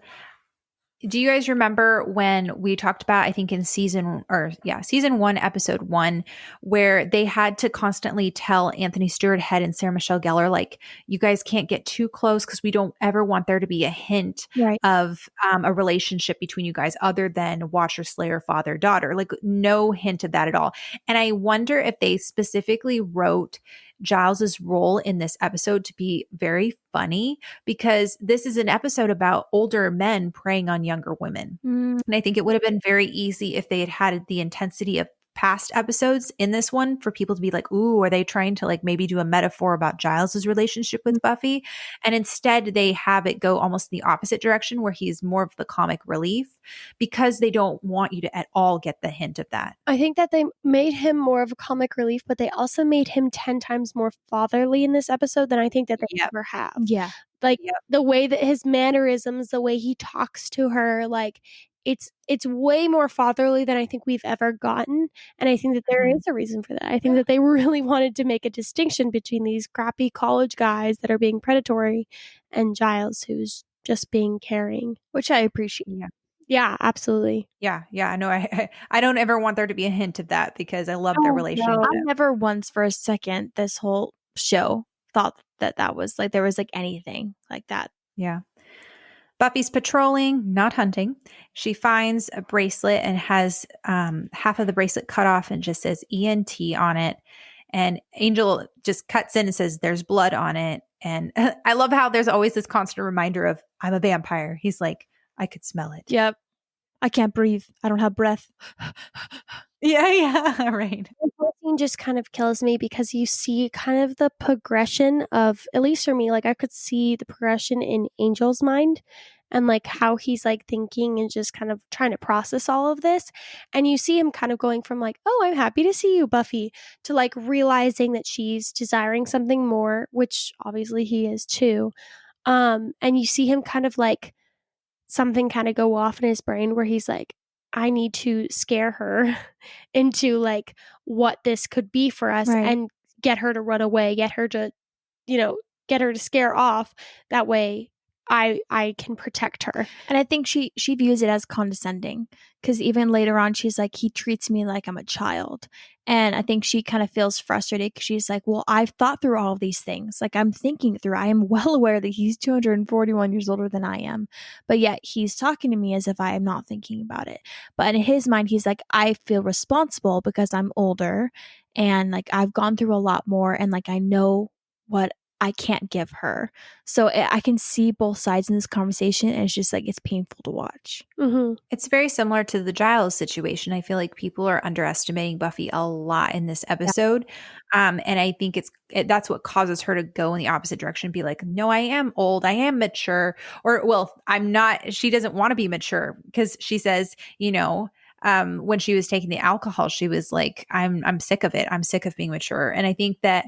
do you guys remember when we talked about, I think in season 1, episode 1, where they had to constantly tell Anthony Stewart Head and Sarah Michelle Gellar, like, you guys can't get too close because we don't ever want there to be a hint of a relationship between you guys other than Watcher, Slayer, father, daughter, like no hint of that at all. And I wonder if they specifically wrote Giles's role in this episode to be very funny because this is an episode about older men preying on younger women. And I think it would have been very easy if they had the intensity of past episodes in this one for people to be like, ooh, are they trying to like maybe do a metaphor about Giles's relationship with Buffy? And instead they have it go almost in the opposite direction where he's more of the comic relief because they don't want you to at all get the hint of that. I think that they made him more of a comic relief, but they also made him 10 times more fatherly in this episode than I think that they ever have. Yeah. Like the way that his mannerisms, the way he talks to her, like it's way more fatherly than I think we've ever gotten. And I think that there is a reason for that. I think that they really wanted to make a distinction between these crappy college guys that are being predatory and Giles, who's just being caring, which I appreciate. Yeah, absolutely. Yeah. No, I don't ever want there to be a hint of that because I love their relationship. I never once for a second this whole show thought that was like there was like anything like that. Yeah. Buffy's patrolling, not hunting. She finds a bracelet and has half of the bracelet cut off and just says ENT on it. And Angel just cuts in and says there's blood on it. And I love how there's always this constant reminder of I'm a vampire. He's like, I could smell it. Yep. I can't breathe. I don't have breath. Yeah, right. The whole scene just kind of kills me because you see kind of the progression of, at least for me, like I could see the progression in Angel's mind and like how he's like thinking and just kind of trying to process all of this. And you see him kind of going from like, oh, I'm happy to see you, Buffy, to like realizing that she's desiring something more, which obviously he is too. And you see him kind of like something kind of go off in his brain where he's like, I need to scare her into like what this could be for us and get her to run away, get her to, get her to scare off. That way I can protect her. And I think she views it as condescending because even later on, she's like, he treats me like I'm a child. And I think she kind of feels frustrated because she's like, well, I've thought through all of these things. Like I'm thinking through, I am well aware that he's 241 years older than I am. But yet he's talking to me as if I am not thinking about it. But in his mind, he's like, I feel responsible because I'm older and like I've gone through a lot more and like I know what I can't give her. So I can see both sides in this conversation and it's just like, it's painful to watch. Mm-hmm. It's very similar to the Giles situation. I feel like people are underestimating Buffy a lot in this episode. And I think that's what causes her to go in the opposite direction and be like, no, I am old. I am mature. Or, well, I'm not. She doesn't want to be mature because she says, when she was taking the alcohol, she was like, I'm sick of it. I'm sick of being mature. And I think that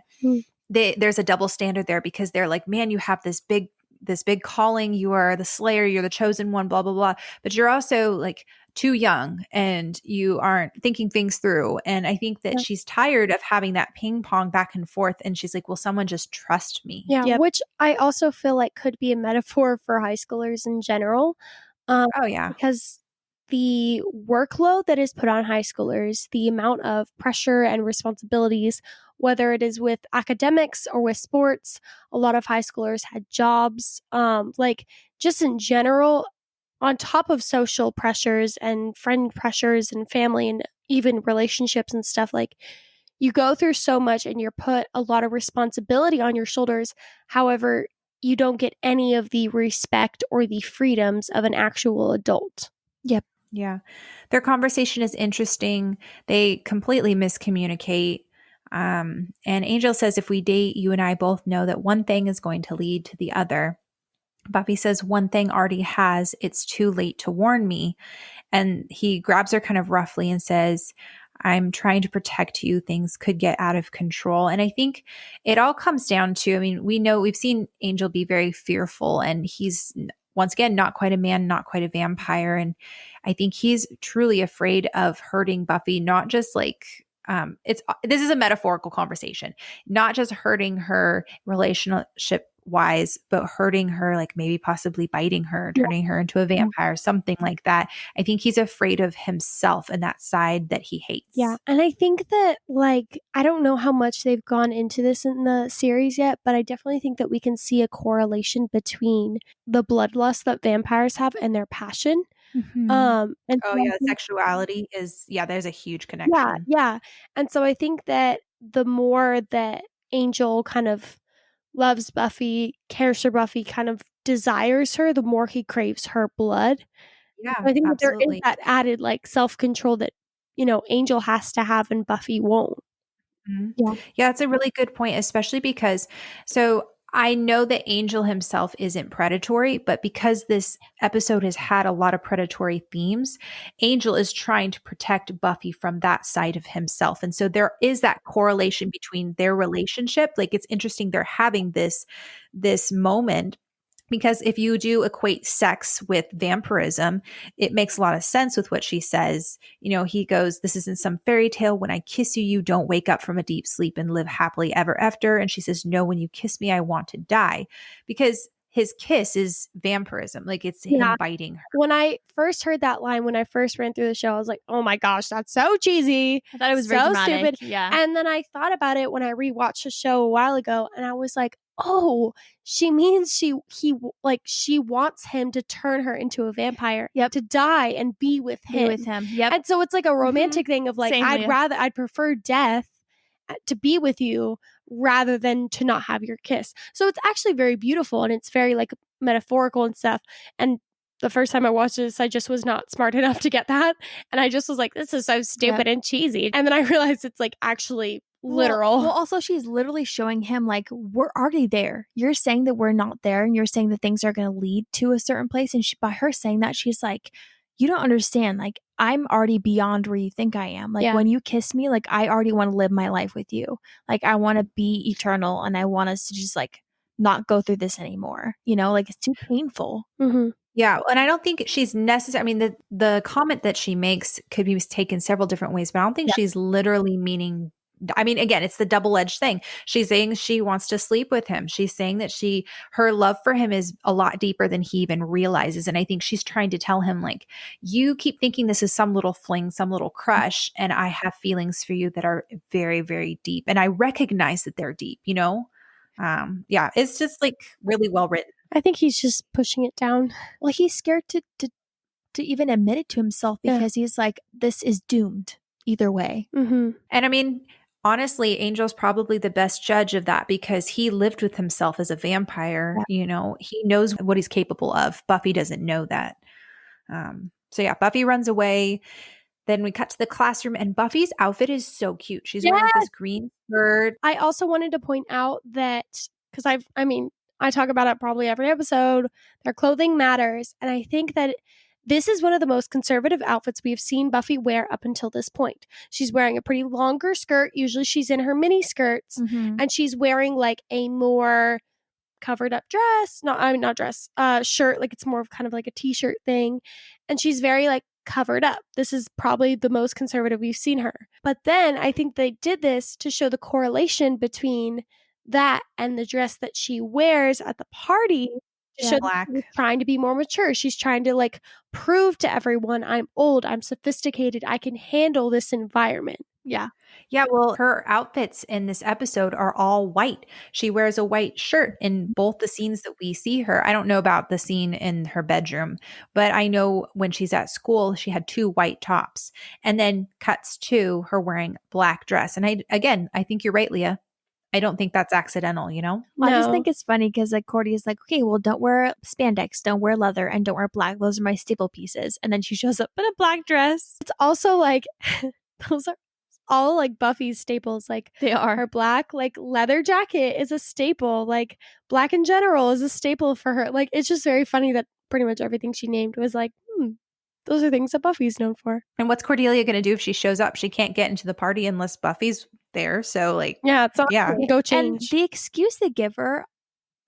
there's a double standard there because they're like, man, you have this big calling. You are the Slayer. You're the chosen one, blah, blah, blah. But you're also like too young and you aren't thinking things through. And I think that she's tired of having that ping pong back and forth. And she's like, will someone just trust me? Yeah. Which I also feel like could be a metaphor for high schoolers in general. Because the workload that is put on high schoolers, the amount of pressure and responsibilities, whether it is with academics or with sports, a lot of high schoolers had jobs, like just in general, on top of social pressures and friend pressures and family and even relationships and stuff, like you go through so much and you're put a lot of responsibility on your shoulders. However, you don't get any of the respect or the freedoms of an actual adult. Yep. Yeah. Their conversation is interesting. They completely miscommunicate. And Angel says, if we date, you and I both know that one thing is going to lead to the other. Buffy says, one thing Artie has, it's too late to warn me. And he grabs her kind of roughly and says, I'm trying to protect you. Things could get out of control. And I think it all comes down to, I mean, we've seen Angel be very fearful, and he's once again not quite a man, not quite a vampire. And I think he's truly afraid of hurting Buffy, not just like, this is a metaphorical conversation, not just hurting her relationship wise, but hurting her, like maybe possibly biting her, turning her into a vampire, something like that. I think he's afraid of himself and that side that he hates. Yeah. And I think that, like, I don't know how much they've gone into this in the series yet, but I definitely think that we can see a correlation between the bloodlust that vampires have and their passion. And sexuality is, there's a huge connection. Yeah. And so I think that the more that Angel kind of loves Buffy, cares for Buffy, kind of desires her, the more he craves her blood. Yeah, so I think absolutely. that there is that added like self-control that, Angel has to have and Buffy won't. Mm-hmm. Yeah, it's a really good point, especially because, so I know that Angel himself isn't predatory, but because this episode has had a lot of predatory themes, Angel is trying to protect Buffy from that side of himself. And so there is that correlation between their relationship. Like, it's interesting they're having this moment, because if you do equate sex with vampirism, it makes a lot of sense with what she says. He goes, this isn't some fairy tale. When I kiss you, you don't wake up from a deep sleep and live happily ever after. And she says, no, when you kiss me, I want to die. Because his kiss is vampirism. Like, it's him biting her. When I first heard that line, when I first ran through the show, I was like, oh my gosh, that's so cheesy. I thought it was so very dramatic. stupid. Yeah. And then I thought about it when I rewatched the show a while ago, and I was like, oh, she means she wants him to turn her into a vampire, to die and be with him. Yep. And so it's like a romantic thing of like, I'd prefer death to be with you rather than to not have your kiss. So it's actually very beautiful, and it's very like metaphorical and stuff. And the first time I watched this, I just was not smart enough to get that. And I just was like, this is so stupid and cheesy. And then I realized it's like actually literal. Well, also she's literally showing him like, we're already there. You're saying that we're not there, and you're saying that things are going to lead to a certain place. And by her saying that, she's like, you don't understand. Like, I'm already beyond where you think I am. Like, when you kiss me, like, I already want to live my life with you. Like, I want to be eternal, and I want us to just like not go through this anymore. Like, it's too painful. Mm-hmm. Yeah. And I don't think she's necessary. I mean, the comment that she makes could be taken several different ways, but I don't think she's literally meaning, I mean, again, it's the double-edged thing. She's saying she wants to sleep with him. She's saying that her love for him is a lot deeper than he even realizes. And I think she's trying to tell him, like, you keep thinking this is some little fling, some little crush, and I have feelings for you that are very, very deep. And I recognize that they're deep, it's just like really well written. I think he's just pushing it down. Well, he's scared to even admit it to himself, because he's like, this is doomed either way. Mm-hmm. And I mean, honestly, Angel's probably the best judge of that, because he lived with himself as a vampire. He knows what he's capable of. Buffy doesn't know that. Buffy runs away. Then we cut to the classroom, and Buffy's outfit is so cute. She's wearing this green skirt. I also wanted to point out that, because I talk about it probably every episode, their clothing matters. And I think that this is one of the most conservative outfits we've seen Buffy wear up until this point. She's wearing a pretty longer skirt. Usually she's in her mini skirts, and she's wearing like a more covered up dress. Shirt. Like, it's more of kind of like a t-shirt thing. And she's very like covered up. This is probably the most conservative we've seen her. But then I think they did this to show the correlation between that and the dress that she wears at the party. Show that she's trying to be more mature. She's trying to like prove to everyone, I'm old, I'm sophisticated, I can handle this environment. Yeah. Well, her outfits in this episode are all white. She wears a white shirt in both the scenes that we see her. I don't know about the scene in her bedroom, but I know when she's at school, she had 2 white tops, and then cuts to her wearing black dress. And I think you're right, Leah. I don't think that's accidental, Well, I just think it's funny because like Cordy is like, okay, well, don't wear spandex, don't wear leather, and don't wear black. Those are my staple pieces. And then she shows up in a black dress. It's also like, those are all like Buffy's staples, like They are black. Like leather jacket is a staple. Like black in general is a staple for her. Like it's just very funny that pretty much everything she named was like, those are things that Buffy's known for. And what's Cordelia going to do if she shows up? She can't get into the party unless Buffy's there. So like, Yeah, it's not yeah. go And change. the excuse they give her,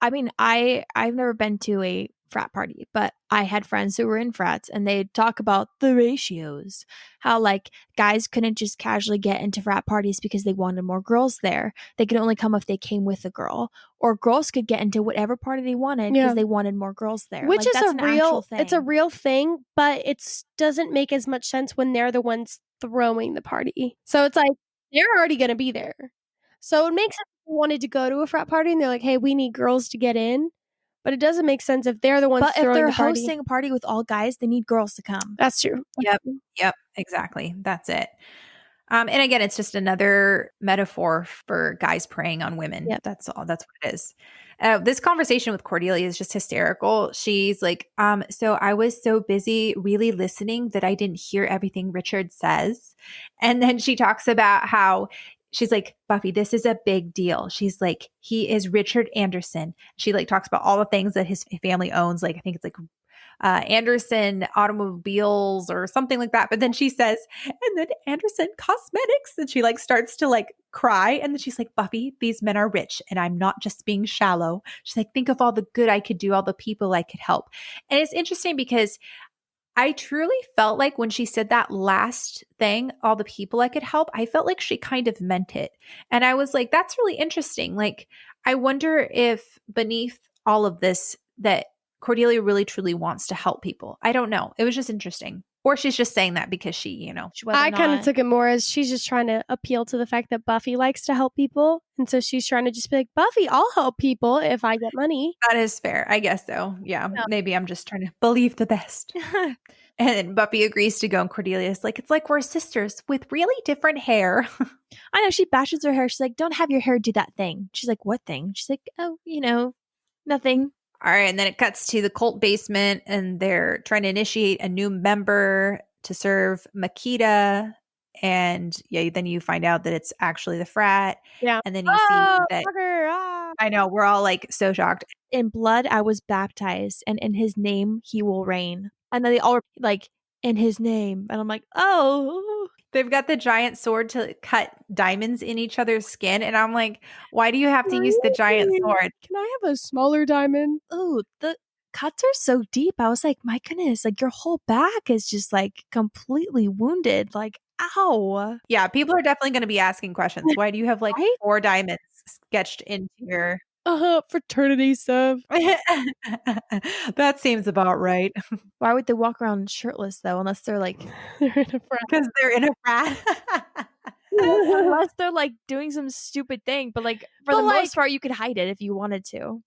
I mean, I've never been to a frat party, but I had friends who were in frats and they'd talk about the ratios, how like guys couldn't just casually get into frat parties because they wanted more girls there. They could only come if they came with a girl, or girls could get into whatever party they wanted because they wanted more girls there. Which like, is that's a an real actual thing. It's a real thing, but it doesn't make as much sense when they're the ones throwing the party. So it's like they're already going to be there. So it makes sense if they wanted to go to a frat party and they're like, hey, we need girls to get in. But it doesn't make sense if they're the ones But if throwing they're the party. hosting a party with all guys, they need girls to come. That's true. Yep, exactly. That's it. And again, it's just another metaphor for guys preying on women. Yep. That's all. That's what it is. This conversation with Cordelia is just hysterical. She's like, so I was so busy really listening that I didn't hear everything Richard says. And then she talks about how she's like, Buffy, this is a big deal. She's like, he is Richard Anderson. She like talks about all the things that his family owns. Like, I think it's like Anderson automobiles or something like that. But then she says, and then Anderson Cosmetics. And she like starts to like cry. And then she's like, Buffy, these men are rich and I'm not just being shallow. She's like, think of all the good I could do, all the people I could help. And it's interesting because I truly felt like when she said that last thing, all the people I could help, I felt like she kind of meant it. And I was like, that's really interesting. Like, I wonder if beneath all of this, that Cordelia really truly wants to help people. I don't know. It was just interesting. Or she's just saying that because she, I kind of took it more as she's just trying to appeal to the fact that Buffy likes to help people. And so she's trying to just be like, Buffy, I'll help people if I get money. That is fair. I guess so. Yeah. Maybe I'm just trying to believe the best. And then Buffy agrees to go, and Cordelia's like, it's like we're sisters with really different hair. I know, she bashes her hair. She's like, don't have your hair do that thing. She's like, what thing? She's like, oh, nothing. All right. And then it cuts to the cult basement, and they're trying to initiate a new member to serve Makita. And then you find out that it's actually the frat. Yeah. And then you see that. Fucker, I know. We're all like so shocked. In blood, I was baptized, and in his name, he will reign. And then they all like, in his name. And I'm like, oh. They've got the giant sword to cut diamonds in each other's skin. And I'm like, why do you have to use the giant sword? Can I have a smaller diamond? Oh, the cuts are so deep. I was like, my goodness, like your whole back is just like completely wounded. Like, ow. Yeah, people are definitely going to be asking questions. Why do you have like 4 diamonds sketched into your fraternity stuff? That seems about right. Why would they walk around shirtless though, unless they're like They're in a frat. Because they're in a frat. unless they're like doing some stupid thing, but like for the most part you could hide it if you wanted to.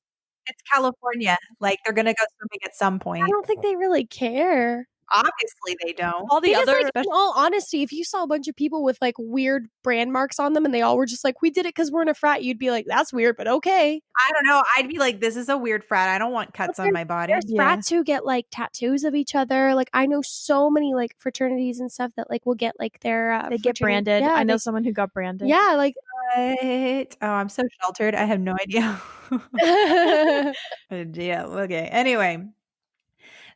It's California. Like they're gonna go swimming at some point. I don't think they really care. Obviously they don't. All the Because, other like, in all honesty, if you saw a bunch of people with like weird brand marks on them and they all were just like, we did it because we're in a frat, you'd be like, that's weird, but okay. I don't know. I'd be like, this is a weird frat. I don't want cuts on my body. There's frats who get like tattoos of each other. Like I know so many like fraternities and stuff that like will get like their they get branded. Yeah, I know someone who got branded. Yeah, like what? Oh, I'm so sheltered. I have no idea. Yeah. Okay. Anyway.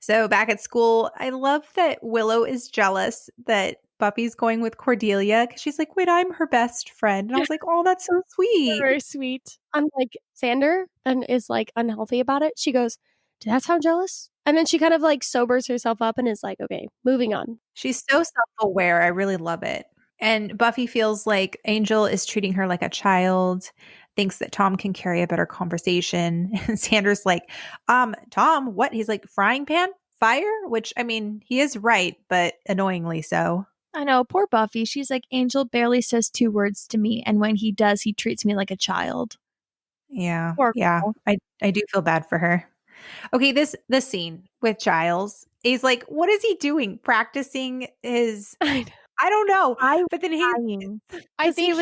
So back at school, I love that Willow is jealous that Buffy's going with Cordelia because she's like, wait, I'm her best friend. And I was like, oh, that's so sweet. very sweet. Unlike Xander and is like unhealthy about it. She goes, did that sound jealous? And then she kind of like sobers herself up and is like, okay, moving on. She's so self-aware. I really love it. And Buffy feels like Angel is treating her like a child, thinks that Tom can carry a better conversation. And Xander's like, Tom, what? He's like, frying pan? Fire? Which, I mean, he is right, but annoyingly so. I know, poor Buffy. She's like, Angel barely says 2 words to me, and when he does, he treats me like a child. Yeah. Poor yeah. girl. I do feel bad for her. Okay, this scene with Giles, he's like, what is he doing? Practicing his I don't know. I But then I think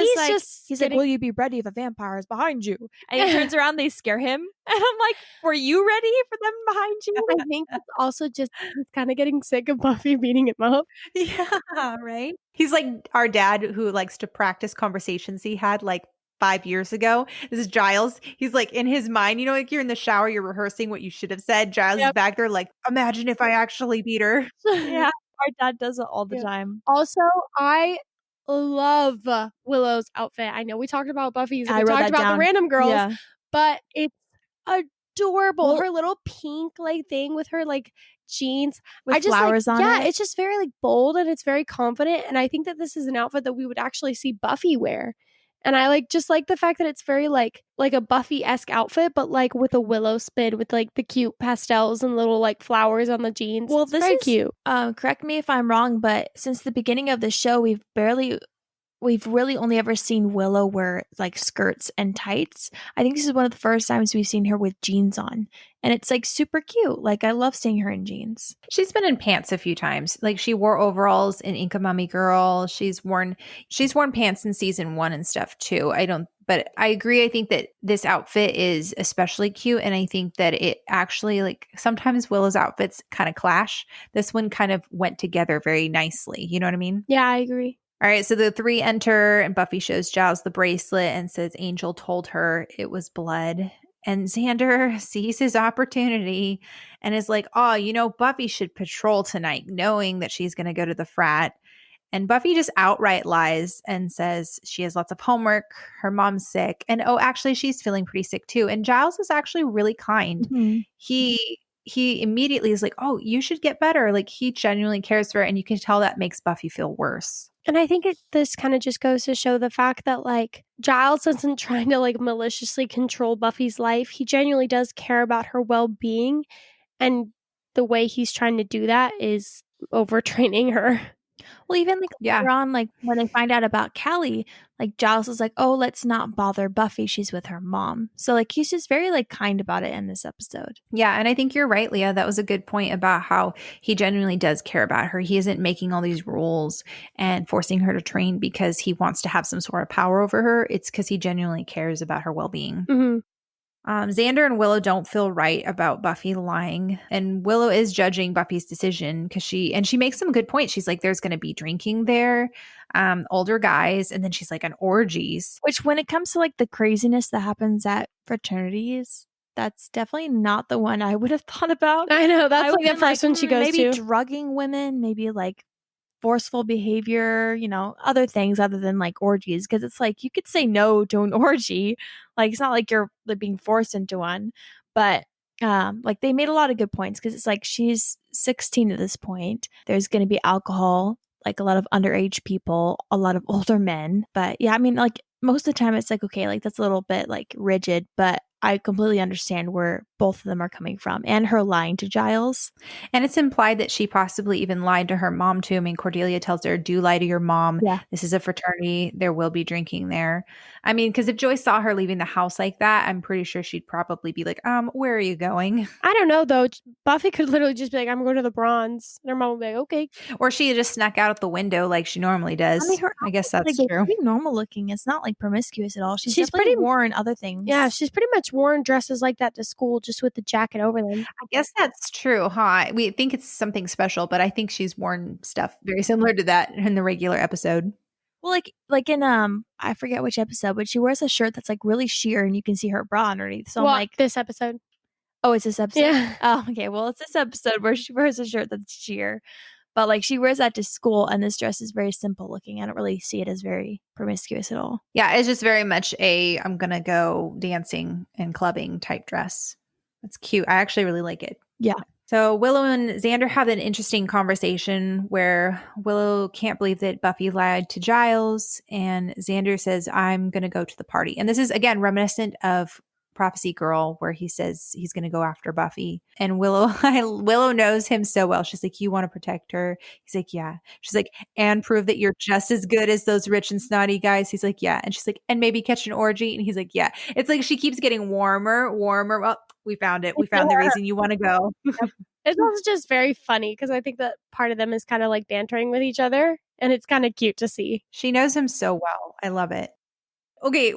he's like, will you be ready if a vampire is behind you? And he turns around, they scare him. And I'm like, were you ready for them behind you? I think it's also just he's kind of getting sick of Buffy beating him up. yeah, right. He's like our dad who likes to practice conversations he had like 5 years ago. This is Giles. He's like in his mind, like you're in the shower, you're rehearsing what you should have said. Giles is back there like, imagine if I actually beat her. Yeah, our dad does it all the time. Also, I love Willow's outfit. I know we talked about Buffy's and I we wrote talked that about down. the random girls, Yeah. but it's adorable. Well- her little pink like thing with her like jeans With I just flowers like, on yeah, it. it's just very like bold and it's very confident. And I think that this is an outfit that we would actually see Buffy wear. And I like just like the fact that it's very like a Buffy-esque outfit, but like with a Willow spin with like the cute pastels and little like flowers on the jeans. Well, it's this very is cute. Correct me if I'm wrong, but since the beginning of the show, we've really only ever seen Willow wear like skirts and tights. I think this is one of the first times we've seen her with jeans on. And it's like super cute. Like I love seeing her in jeans. She's been in pants a few times. Like she wore overalls in Inca Mummy Girl. She's worn pants in season 1 and stuff too. But I agree. I think that this outfit is especially cute. And I think that it actually like sometimes Willow's outfits kind of clash. This one kind of went together very nicely. You know what I mean? Yeah, I agree. All right, so the 3 enter and Buffy shows Giles the bracelet and says Angel told her it was blood. And Xander sees his opportunity and is like, oh, Buffy should patrol tonight, knowing that she's going to go to the frat. And Buffy just outright lies and says she has lots of homework, her mom's sick, and actually she's feeling pretty sick too. And Giles is actually really kind. Mm-hmm. He immediately is like, oh, you should get better. Like he genuinely cares for her. And you can tell that makes Buffy feel worse. And I think this kind of just goes to show the fact that like Giles isn't trying to like maliciously control Buffy's life. He genuinely does care about her well-being. And the way he's trying to do that is overtraining her. Well, even like later on, like when they find out about Callie, like Giles is like, oh, let's not bother Buffy. She's with her mom. So like he's just very like kind about it in this episode. Yeah. And I think you're right, Leah. That was a good point about how he genuinely does care about her. He isn't making all these rules and forcing her to train because he wants to have some sort of power over her. It's because he genuinely cares about her well-being. Mm-hmm. Xander and Willow don't feel right about Buffy lying, and Willow is judging Buffy's decision because she makes some good points. She's like, there's going to be drinking there, older guys, and then she's like, an orgies. Which when it comes to like the craziness that happens at fraternities, that's definitely not the one I would have thought about. I know, that's like the first one she goes maybe to. Maybe drugging women, maybe like forceful behavior, other things other than like orgies, because it's like you could say no to an orgy. Like it's not like you're like, being forced into one, but like they made a lot of good points because it's like she's 16 at this point. There's going to be alcohol, like a lot of underage people, a lot of older men. But yeah, I mean, like most of the time it's like, okay, like that's a little bit like rigid, but I completely understand where both of them are coming from and her lying to Giles. And it's implied that she possibly even lied to her mom too. I mean, Cordelia tells her, do lie to your mom. Yeah. This is a fraternity. There will be drinking there. I mean, because if Joyce saw her leaving the house like that, I'm pretty sure she'd probably be like, where are you going? I don't know though. Buffy could literally just be like, I'm going to the Bronze. And her mom would be like, okay. Or she just snuck out at the window like she normally does. I mean, I guess that's like, true. Pretty normal looking. It's not like promiscuous at all. She's pretty worn other things. Yeah, she's pretty much worn dresses like that to school, just with the jacket over them. I guess that's true, huh? We think it's something special, but I think she's worn stuff very similar to that in the regular episode. Well, like in I forget which episode, but she wears a shirt that's like really sheer and you can see her bra underneath. So I'm like, this episode. Oh, it's this episode? Yeah. Oh, okay. Well, it's this episode where she wears a shirt that's sheer. But like she wears that to school and this dress is very simple looking. I don't really see it as very promiscuous at all. Yeah, it's just very much I'm going to go dancing and clubbing type dress. It's cute. I actually really like it. Yeah. So Willow and Xander have an interesting conversation where Willow can't believe that Buffy lied to Giles and Xander says, I'm going to go to the party. And this is, again, reminiscent of Prophecy Girl where he says he's going to go after Buffy. And Willow knows him so well. She's like, you want to protect her? He's like, yeah. She's like, and prove that you're just as good as those rich and snotty guys. He's like, yeah. And she's like, and maybe catch an orgy. And he's like, yeah. It's like she keeps getting warmer. Well, we found it. We found the reason you want to go. It's also just very funny because I think that part of them is kind of like bantering with each other. and it's kind of cute to see. She knows him so well. I love it. Okay,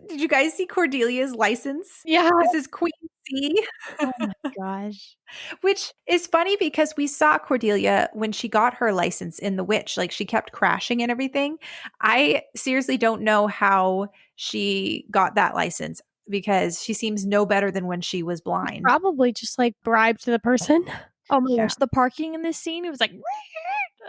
did you guys see Cordelia's license? Yeah. This is Queen C. Oh my gosh. Which is funny because we saw Cordelia when she got her license in The Witch. Like, she kept crashing and everything. I seriously don't know how she got that license because she seems no better than when she was blind. Probably just like bribed the person. Oh my Yeah. gosh, the parking in this scene, it was like,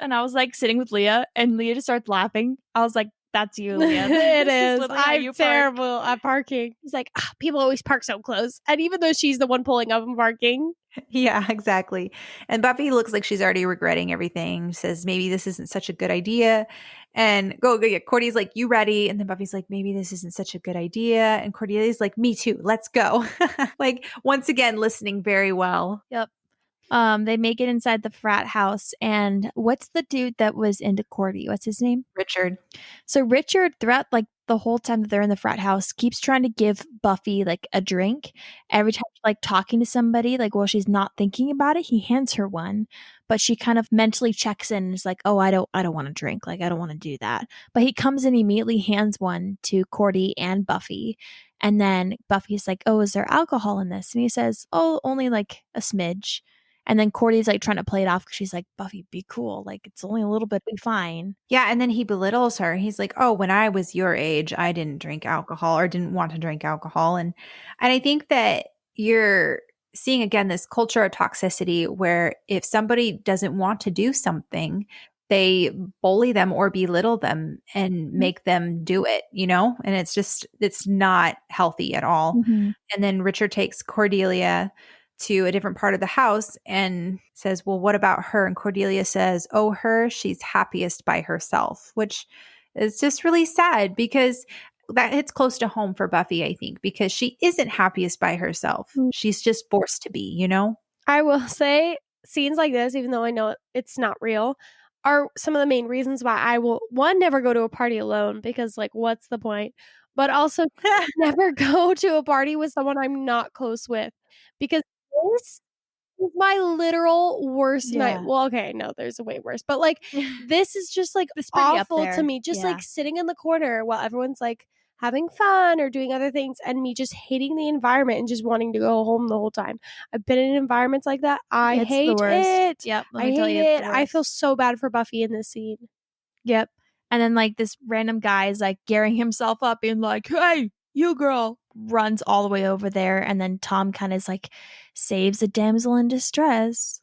and I was like sitting with Leah, and Leah just started laughing. I was like, that's you, Leah. It This is. literally how you I'm park. terrible at parking. He's like, people always park so close. And even though she's the one pulling up and parking. Yeah, exactly. And Buffy looks like she's already regretting everything. Says maybe this isn't such a good idea. And Cordy's like, you ready? And then Buffy's like, maybe this isn't such a good idea. And Cordelia's like, me too. Let's go. Like, once again, listening very well. Yep. They make it inside the frat house, and what's the dude that was into Cordy? What's his name? Richard. So Richard, throughout like the whole time that they're in the frat house, keeps trying to give Buffy like a drink. Every time she's like talking to somebody, like while she's not thinking about it, he hands her one, but she kind of mentally checks in and is like, "Oh, I don't want to drink. Like I don't want to do that." But he comes and immediately hands one to Cordy and Buffy. And then Buffy's like, "Oh, is there alcohol in this?" And he says, "Oh, only like a smidge." And then Cordy's like trying to play it off because she's like, "Buffy, be cool. Like it's only a little bit, be fine." Yeah, and then he belittles her. He's like, "Oh, when I was your age, I didn't drink alcohol or didn't want to drink alcohol." And I think that you're seeing again this culture of toxicity where if somebody doesn't want to do something, they bully them or belittle them and make them do it, you know? And it's not healthy at all. Mm-hmm. And then Richard takes Cordelia to a different part of the house and says, well, what about her? And Cordelia says, oh, she's happiest by herself, which is just really sad because that hits close to home for Buffy, I think, because she isn't happiest by herself. She's just forced to be, you know? I will say scenes like this, even though I know it's not real, are some of the main reasons why I will, one, never go to a party alone because, like, what's the point? But also never go to a party with someone I'm not close with because this is my literal worst night. Well, okay, no, there's a way worse. But, like, this is just, like, It's pretty up awful to there. me. Just, Yeah. like, sitting in the corner while everyone's, like, having fun or doing other things and me just hating the environment and just wanting to go home the whole time. I've been in environments like that. I It's the hate worst. it. Yep. Let I me tell hate you, it's it. the I feel worst. so bad for Buffy in this scene. Yep. And then like this random guy is like gearing himself up being like, "Hey, you girl," runs all the way over there. And then Tom kind of is like saves a damsel in distress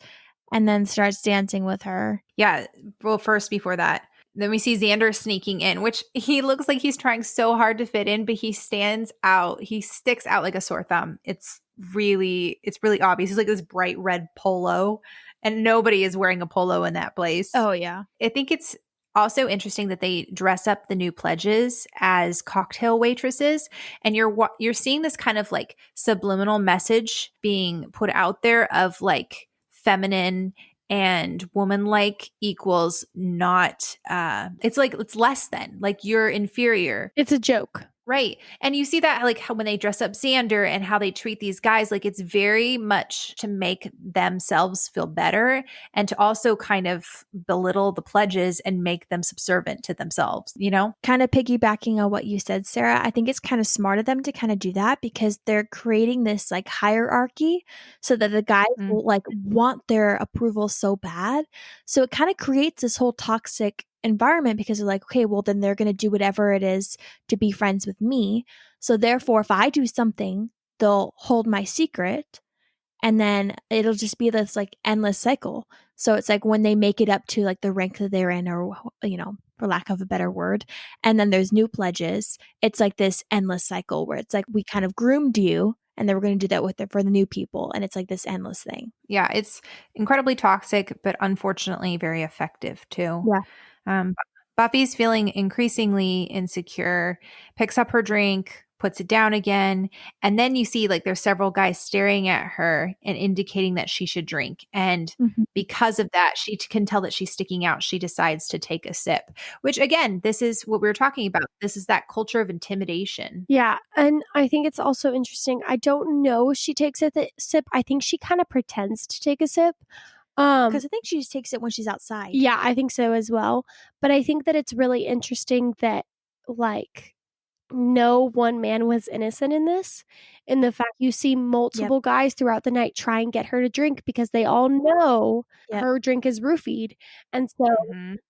and then starts dancing with her. Yeah. Well, first, before that, then we see Xander sneaking in, which he looks like he's trying so hard to fit in, but he stands out. He sticks out like a sore thumb. It's really obvious. He's like this bright red polo, and nobody is wearing a polo in that place. Oh, yeah. I think it's also interesting that they dress up the new pledges as cocktail waitresses, and you're seeing this kind of like subliminal message being put out there of like feminine and woman-like equals not it's like it's less than, like you're inferior. It's a joke. Right. And you see that like how when they dress up Xander and how they treat these guys, like it's very much to make themselves feel better and to also kind of belittle the pledges and make them subservient to themselves, you know? Kind of piggybacking on what you said, Sarah, I think it's kind of smart of them to kind of do that because they're creating this like hierarchy so that the guys will like want their approval so bad. So it kind of creates this whole toxic environment because they're like, okay, well then they're going to do whatever it is to be friends with me. So therefore, if I do something, they'll hold my secret. And then it'll just be this like endless cycle. So it's like when they make it up to like the rank that they're in, or, you know, for lack of a better word, and then there's new pledges, it's like this endless cycle where it's like we kind of groomed you and then we're going to do that with it for the new people. And it's like this endless thing. Yeah, it's incredibly toxic, but unfortunately very effective too. Yeah. Buffy's feeling increasingly insecure, picks up her drink, puts it down again. And then you see like there's several guys staring at her and indicating that she should drink. And because of that, she can tell that she's sticking out. She decides to take a sip, which again, this is what we were talking about. This is that culture of intimidation. Yeah. And I think it's also interesting. I don't know if she takes a sip. I think she kind of pretends to take a sip. Because I think she just takes it when she's outside. Yeah, I think so as well. But I think that it's really interesting that, like, no one man was innocent in this. In the fact you see multiple guys throughout the night try and get her to drink because they all know her drink is roofied. And so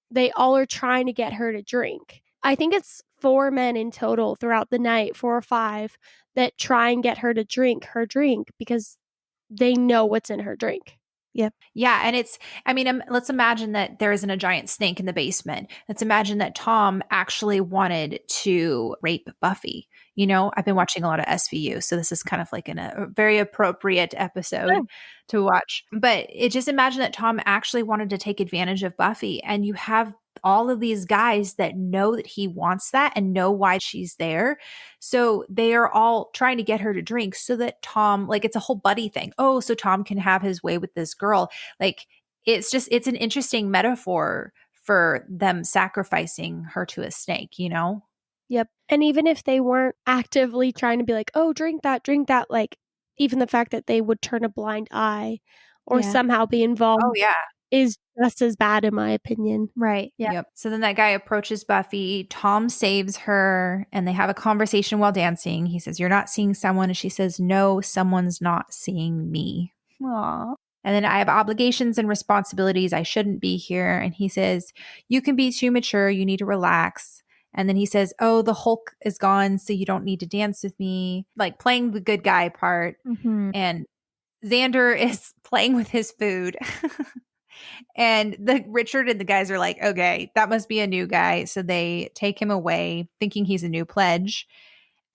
they all are trying to get her to drink. I think it's 4 men in total throughout the night, 4 or 5, that try and get her to drink her drink because they know what's in her drink. Yep. Yeah. And let's imagine that there isn't a giant snake in the basement. Let's imagine that Tom actually wanted to rape Buffy. You know, I've been watching a lot of SVU, so this is kind of like a very appropriate episode to watch. But just imagine that Tom actually wanted to take advantage of Buffy, and you have all of these guys that know that he wants that and know why she's there. So they are all trying to get her to drink so that Tom, like, it's a whole buddy thing. Oh, so Tom can have his way with this girl. Like, it's an interesting metaphor for them sacrificing her to a snake, you know? Yep. And even if they weren't actively trying to be like, oh, drink that, like, even the fact that they would turn a blind eye or somehow be involved is just as bad, in my opinion. Right. Yeah. Yep. So then that guy approaches Buffy. Tom saves her, and they have a conversation while dancing. He says, "You're not seeing someone." And she says, "No, someone's not seeing me." Aww. And then, "I have obligations and responsibilities. I shouldn't be here." And he says, "You can be too mature. You need to relax." And then he says, "Oh, the Hulk is gone, so you don't need to dance with me." Like, playing the good guy part. And Xander is playing with his food. And Richard and the guys are like, okay, that must be a new guy. So they take him away thinking he's a new pledge.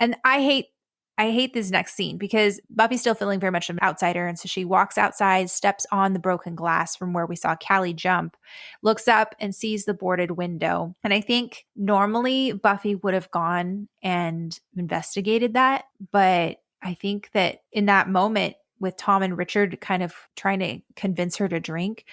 And I hate this next scene because Buffy's still feeling very much an outsider. And so she walks outside, steps on the broken glass from where we saw Callie jump, looks up and sees the boarded window. And I think normally Buffy would have gone and investigated that. But I think that in that moment with Tom and Richard kind of trying to convince her to drink,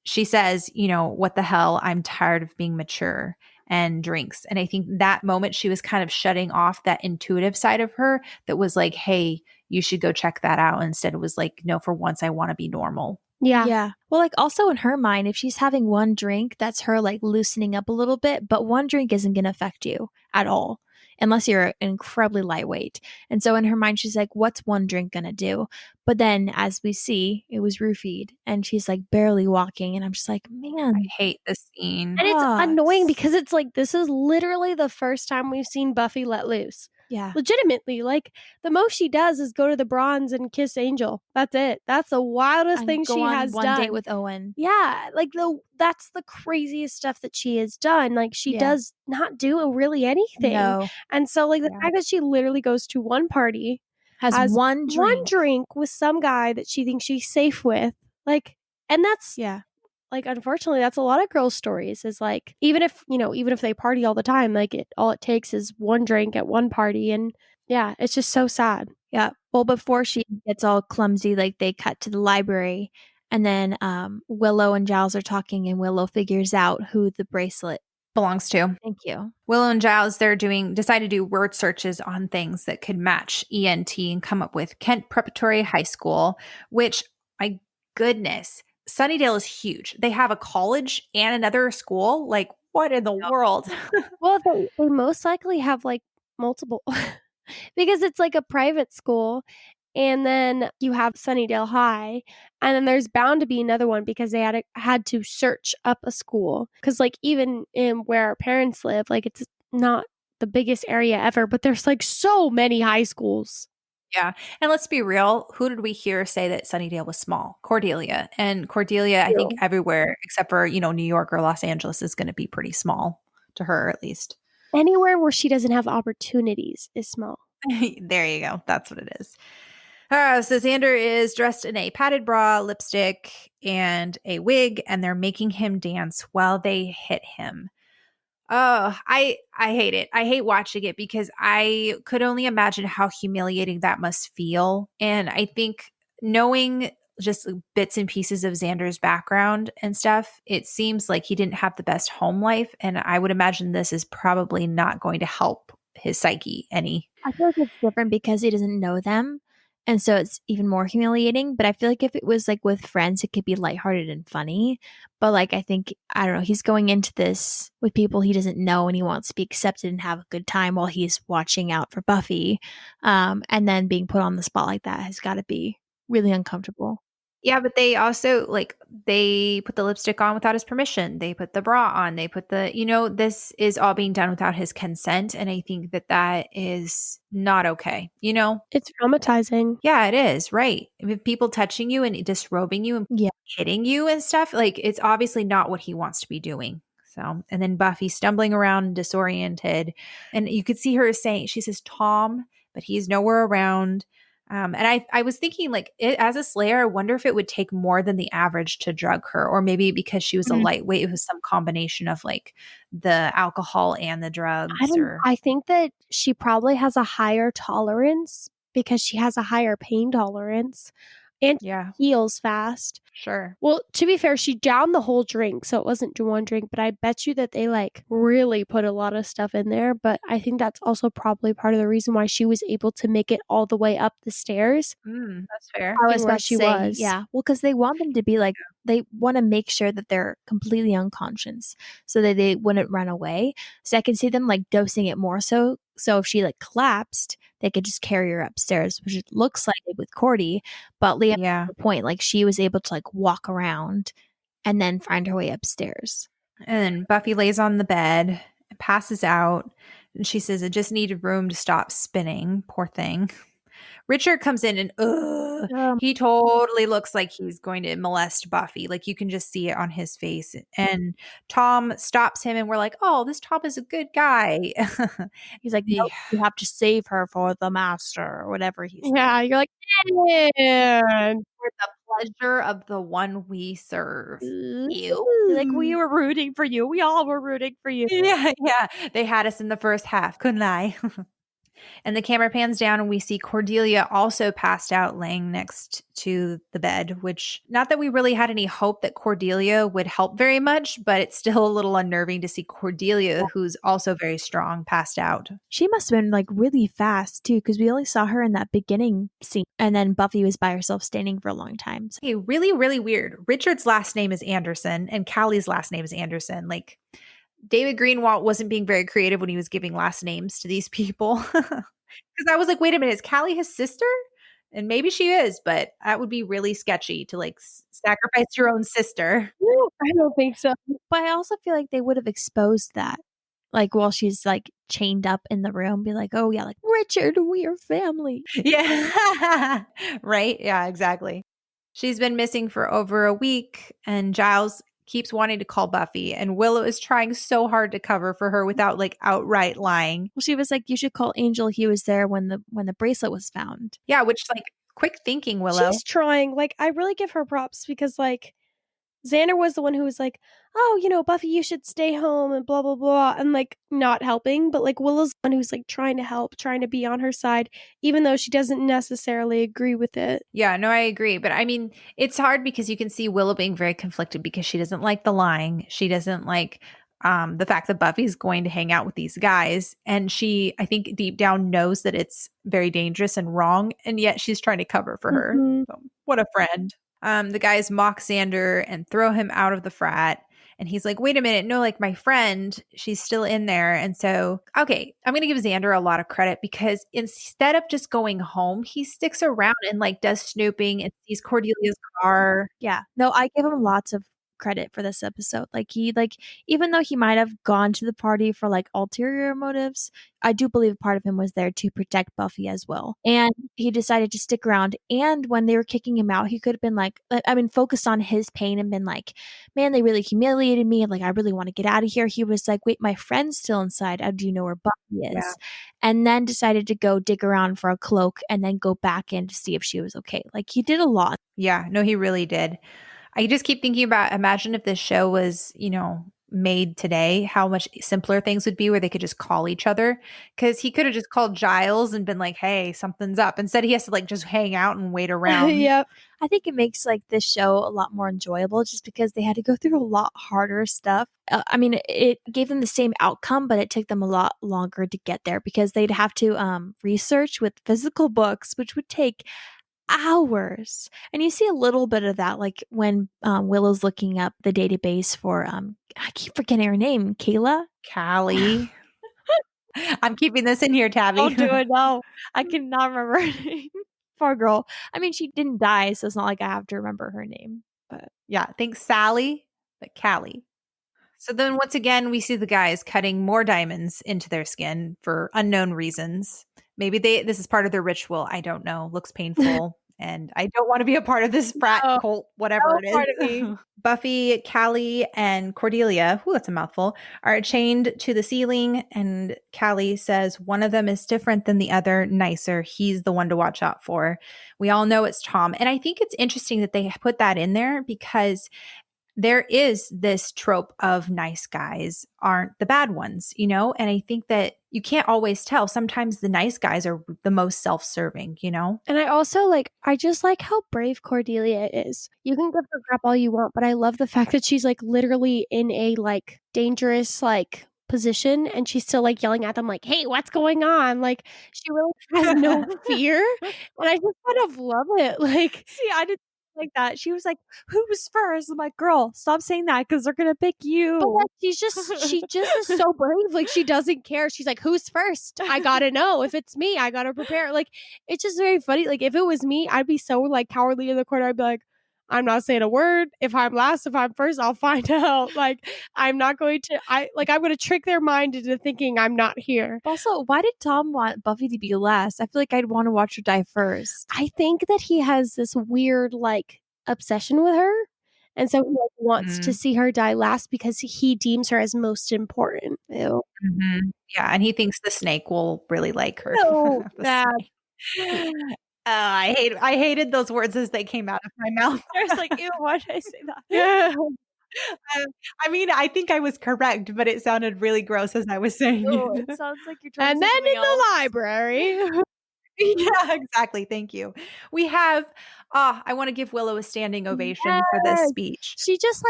she says, you know, "What the hell? I'm tired of being mature," and drinks. And I think that moment she was kind of shutting off that intuitive side of her that was like, hey, you should go check that out. Instead, it was like, no, for once I want to be normal. Yeah. Yeah. Well, like, also in her mind, if she's having one drink, that's her like loosening up a little bit, but one drink isn't going to affect you at all unless you're incredibly lightweight. And so in her mind, she's like, what's one drink going to do? But then as we see, it was roofied and she's like barely walking. And I'm just like, man, I hate this scene. And it's annoying because it's like, this is literally the first time we've seen Buffy let loose. Yeah. Legitimately, like, the most she does is go to the bronze and kiss Angel. That's it. That's the wildest thing she has done. One date with Owen. Yeah, like, that's the craziest stuff that she has done. Like, she does not do really anything. No. And so, like, the fact that she literally goes to one party, has one drink with some guy that she thinks she's safe with, like, and that's like, unfortunately, that's a lot of girls' stories, is like, even if they party all the time, like, all it takes is one drink at one party. And yeah, it's just so sad. Yeah. Well, before she gets all clumsy, like, they cut to the library and then Willow and Giles are talking and Willow figures out who the bracelet belongs to. Thank you. Willow and Giles, decide to do word searches on things that could match ENT and come up with Kent Preparatory High School, which, my goodness, Sunnydale is huge. They have a college and another school. Like, what in the world? Well, they most likely have like multiple because it's like a private school. And then you have Sunnydale High, and then there's bound to be another one because they had to search up a school. Because, like, even in where our parents live, like, it's not the biggest area ever, but there's like so many high schools. Yeah. And let's be real. Who did we hear say that Sunnydale was small? Cordelia. And Cordelia, I think everywhere except for, New York or Los Angeles is going to be pretty small to her, at least. Anywhere where she doesn't have opportunities is small. There you go. That's what it is. So Xander is dressed in a padded bra, lipstick, and a wig, and they're making him dance while they hit him. Oh, I hate it. I hate watching it because I could only imagine how humiliating that must feel. And I think knowing just bits and pieces of Xander's background and stuff, it seems like he didn't have the best home life. And I would imagine this is probably not going to help his psyche any. I feel like it's different because he doesn't know them. And so it's even more humiliating. But I feel like if it was like with friends, it could be lighthearted and funny. But like, I think, I don't know, he's going into this with people he doesn't know and he wants to be accepted and have a good time while he's watching out for Buffy. And then being put on the spot like that has got to be really uncomfortable. Yeah, but they also they put the lipstick on without his permission. They put the bra on. They put this is all being done without his consent. And I think that is not okay. It's traumatizing. Yeah, it is. Right. With people touching you and disrobing you and hitting you and stuff, like it's obviously not what he wants to be doing. So, and then Buffy stumbling around disoriented. And you could see her saying, she says, Tom, but he's nowhere around. And I was thinking, as a Slayer, I wonder if it would take more than the average to drug her, or maybe because she was a lightweight, it was some combination of the alcohol and the drugs. I think that she probably has a higher tolerance because she has a higher pain tolerance and heals fast. Sure. Well, to be fair, she downed the whole drink, so it wasn't one drink, but I bet you that they really put a lot of stuff in there. But I think that's also probably part of the reason why she was able to make it all the way up the stairs. That's fair. How as she was. Yeah. Well, because they want them to be they want to make sure that they're completely unconscious so that they wouldn't run away. So I can see them dosing it more so if she collapsed, they could just carry her upstairs, which it looks like it with Cordy. But Leah, at the point, she was able to walk around and then find her way upstairs. And Buffy lays on the bed, passes out, and she says, I just needed room to stop spinning. Poor thing. Richard comes in and he totally looks like he's going to molest Buffy. You can just see it on his face. And Tom stops him and we're like, oh, this Tom is a good guy. He's like, nope, you have to save her for the master or whatever he's Yeah, you're like, man. For the pleasure of the one we serve. You. We were rooting for you. We all were rooting for you. Yeah. They had us in the first half, couldn't I? And the camera pans down and we see Cordelia also passed out laying next to the bed, which not that we really had any hope that Cordelia would help very much, but it's still a little unnerving to see Cordelia, who's also very strong, passed out. She must have been really fast too, because we only saw her in that beginning scene. And then Buffy was by herself standing for a long time. So. Hey, really, really weird. Richard's last name is Anderson and Callie's last name is Anderson. David Greenwalt wasn't being very creative when he was giving last names to these people. Because I was like, wait a minute, is Callie his sister? And maybe she is, but that would be really sketchy to sacrifice your own sister. I don't think so. But I also feel like they would have exposed that. While she's chained up in the room, be like, oh yeah, Richard, we are family. Yeah. Right? Yeah, exactly. She's been missing for over a week and Giles keeps wanting to call Buffy and Willow is trying so hard to cover for her without outright lying. Well, she was like, you should call Angel. He was there when the bracelet was found. Yeah, which quick thinking, Willow. She's trying. I really give her props because Xander was the one who was like, oh, Buffy, you should stay home and blah, blah, blah. And not helping. But Willow's the one who's trying to help, trying to be on her side, even though she doesn't necessarily agree with it. Yeah, no, I agree. But I mean, it's hard because you can see Willow being very conflicted because she doesn't like the lying. She doesn't like the fact that Buffy's going to hang out with these guys. And she, I think deep down knows that it's very dangerous and wrong. And yet she's trying to cover for her. So, what a friend. The guys mock Xander and throw him out of the frat. And he's like, wait a minute. No, my friend, she's still in there. And so, okay, I'm going to give Xander a lot of credit because instead of just going home, he sticks around and does snooping and sees Cordelia's car. Yeah. No, I give him lots of credit for this episode. He even though he might have gone to the party for ulterior motives, I do believe part of him was there to protect Buffy as well. And he decided to stick around. And when they were kicking him out, he could have been focused on his pain and been like, man, they really humiliated me. And I really want to get out of here. He was like, wait, my friend's still inside. How do you know where Buffy is? Yeah. And then decided to go dig around for a cloak and then go back in to see if she was okay. He did a lot. Yeah, no, he really did. I just keep thinking about, imagine if this show was, made today, how much simpler things would be where they could just call each other. Because he could have just called Giles and been like, hey, something's up. Instead, he has to just hang out and wait around. Yep. I think it makes this show a lot more enjoyable just because they had to go through a lot harder stuff it gave them the same outcome, but it took them a lot longer to get there because they'd have to research with physical books, which would take hours. And you see a little bit of that, like when Willow's looking up the database for I keep forgetting her name, Kayla. Callie. I'm keeping this in here, Tabby. Don't do it. No, I cannot remember her name. Poor girl. I mean, she didn't die, so it's not like I have to remember her name. But Yeah, think Sally, but Callie. So then once again, we see the guys cutting more diamonds into their skin for unknown reasons. Maybe this is part of their ritual. I don't know. Looks painful. And I don't want to be a part of this frat cult, whatever it part of is. me. Buffy, Callie, and Cordelia, that's a mouthful, are chained to the ceiling. And Callie says one of them is different than the other, nicer. He's the one to watch out for. We all know it's Tom. And I think it's interesting that they put that in there because there is this trope of nice guys aren't the bad ones, and I think that you can't always tell. Sometimes the nice guys are the most self-serving, And I also I just like how brave Cordelia is. You can give her crap all you want, but I love the fact that she's literally in a dangerous position and she's still yelling at them hey, what's going on? She really has no fear. And I just kind of love it. see, I didn't like that. She was like, "Who's first?" I'm like, "Girl, stop saying that because they're gonna pick you." But she just is so brave. She doesn't care. She's like, "Who's first? I gotta know. If it's me, I gotta prepare." It's just very funny. If it was me, I'd be so cowardly in the corner. I'd be like, "I'm not saying a word. If I'm last, if I'm first, I'll find out." I'm not going to. I'm going to trick their mind into thinking I'm not here. Also, why did Tom want Buffy to be last? I feel like I'd want to watch her die first. I think that he has this weird obsession with her, and so he wants to see her die last because he deems her as most important. Ew. Mm-hmm. Yeah, and he thinks the snake will really like her. No, bad. I hated those words as they came out of my mouth. I was like, ew, why did I say that? Yeah. I mean, I think I was correct, but it sounded really gross as I was saying it. It sounds like you're trying And to say then something in the else. library. Yeah, exactly. Thank you. We have, I want to give Willow a standing ovation for this Yes. speech. She just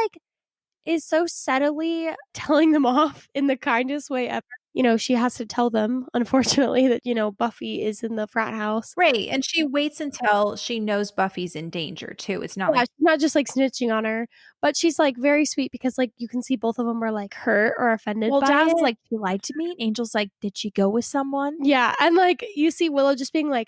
is so subtly telling them off in the kindest way ever. She has to tell them, unfortunately, that, Buffy is in the frat house. Right. And she waits until she knows Buffy's in danger, too. It's not She's not just snitching on her, but she's very sweet because you can see both of them are hurt or offended by Jazz it. is like, she lied to me. Angel's like, did she go with someone? Yeah. And you see Willow just being like,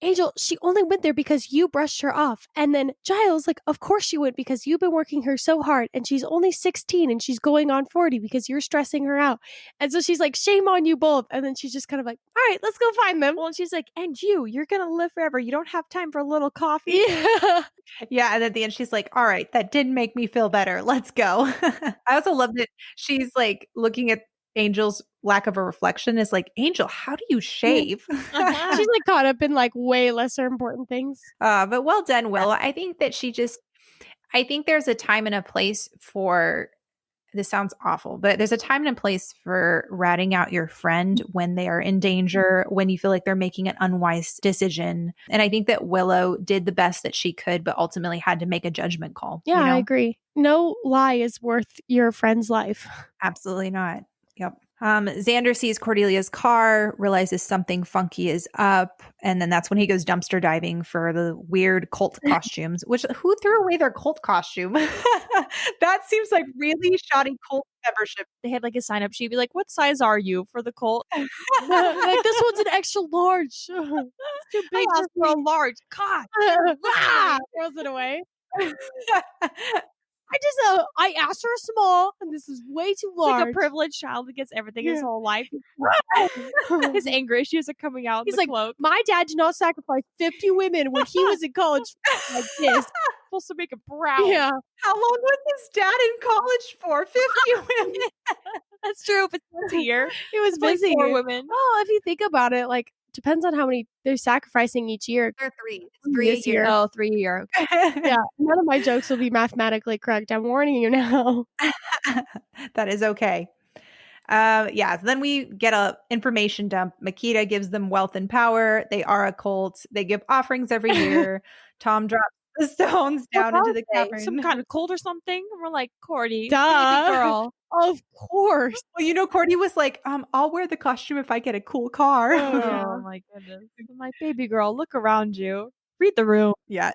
Angel, she only went there because you brushed her off. And then Giles, of course she went because you've been working her so hard and she's only 16 and she's going on 40 because you're stressing her out. And so she's like, shame on you both. And then she's just kind of like, all right, let's go find them. Well, and she's like, and you're going to live forever. You don't have time for a little coffee. Yeah. Yeah. And at the end, she's like, all right, that did make me feel better. Let's go. I also love that she's looking at Angel's lack of a reflection is Angel, how do you shave? She's caught up in way lesser important things. But well done, Willow. I think that I think there's a time and a place for, this sounds awful, but there's a time and a place for ratting out your friend when they are in danger, when you feel like they're making an unwise decision. And I think that Willow did the best that she could, but ultimately had to make a judgment call. Yeah, I agree. No lie is worth your friend's life. Absolutely not. Yep. Xander sees Cordelia's car, realizes something funky is up, and then that's when he goes dumpster diving for the weird cult costumes, which who threw away their cult costume? That seems like really shoddy cult membership. They had a sign up sheet, be like, what size are you for the cult? This one's an extra large. It's too big for a large. God. Throws it away. I asked for a small, and this is way too large. Like a privileged child that gets everything his whole life. His anger issues are coming out. He's in the cloak. My dad did not sacrifice 50 women when he was in college like this. Supposed to make him proud. Yeah. How long was his dad in college for? 50 women. That's true. If it's once a year, He was busy. 4 women. Oh, if you think about it, depends on how many they're sacrificing each year. They're 3. It's 3 This a year. Oh, 3 a year. Yeah. None of my jokes will be mathematically correct. I'm warning you now. That is okay. So then we get a information dump. Makita gives them wealth and power. They are a cult. They give offerings every year. Tom drops the stones down into the cavern. Some kind of cold or something. And we're like, Cordy, Duh. baby girl. Of course. Well, Cordy was like, I'll wear the costume if I get a cool car. Oh my goodness. I'm like, baby girl, look around you. Read the room. Yeah.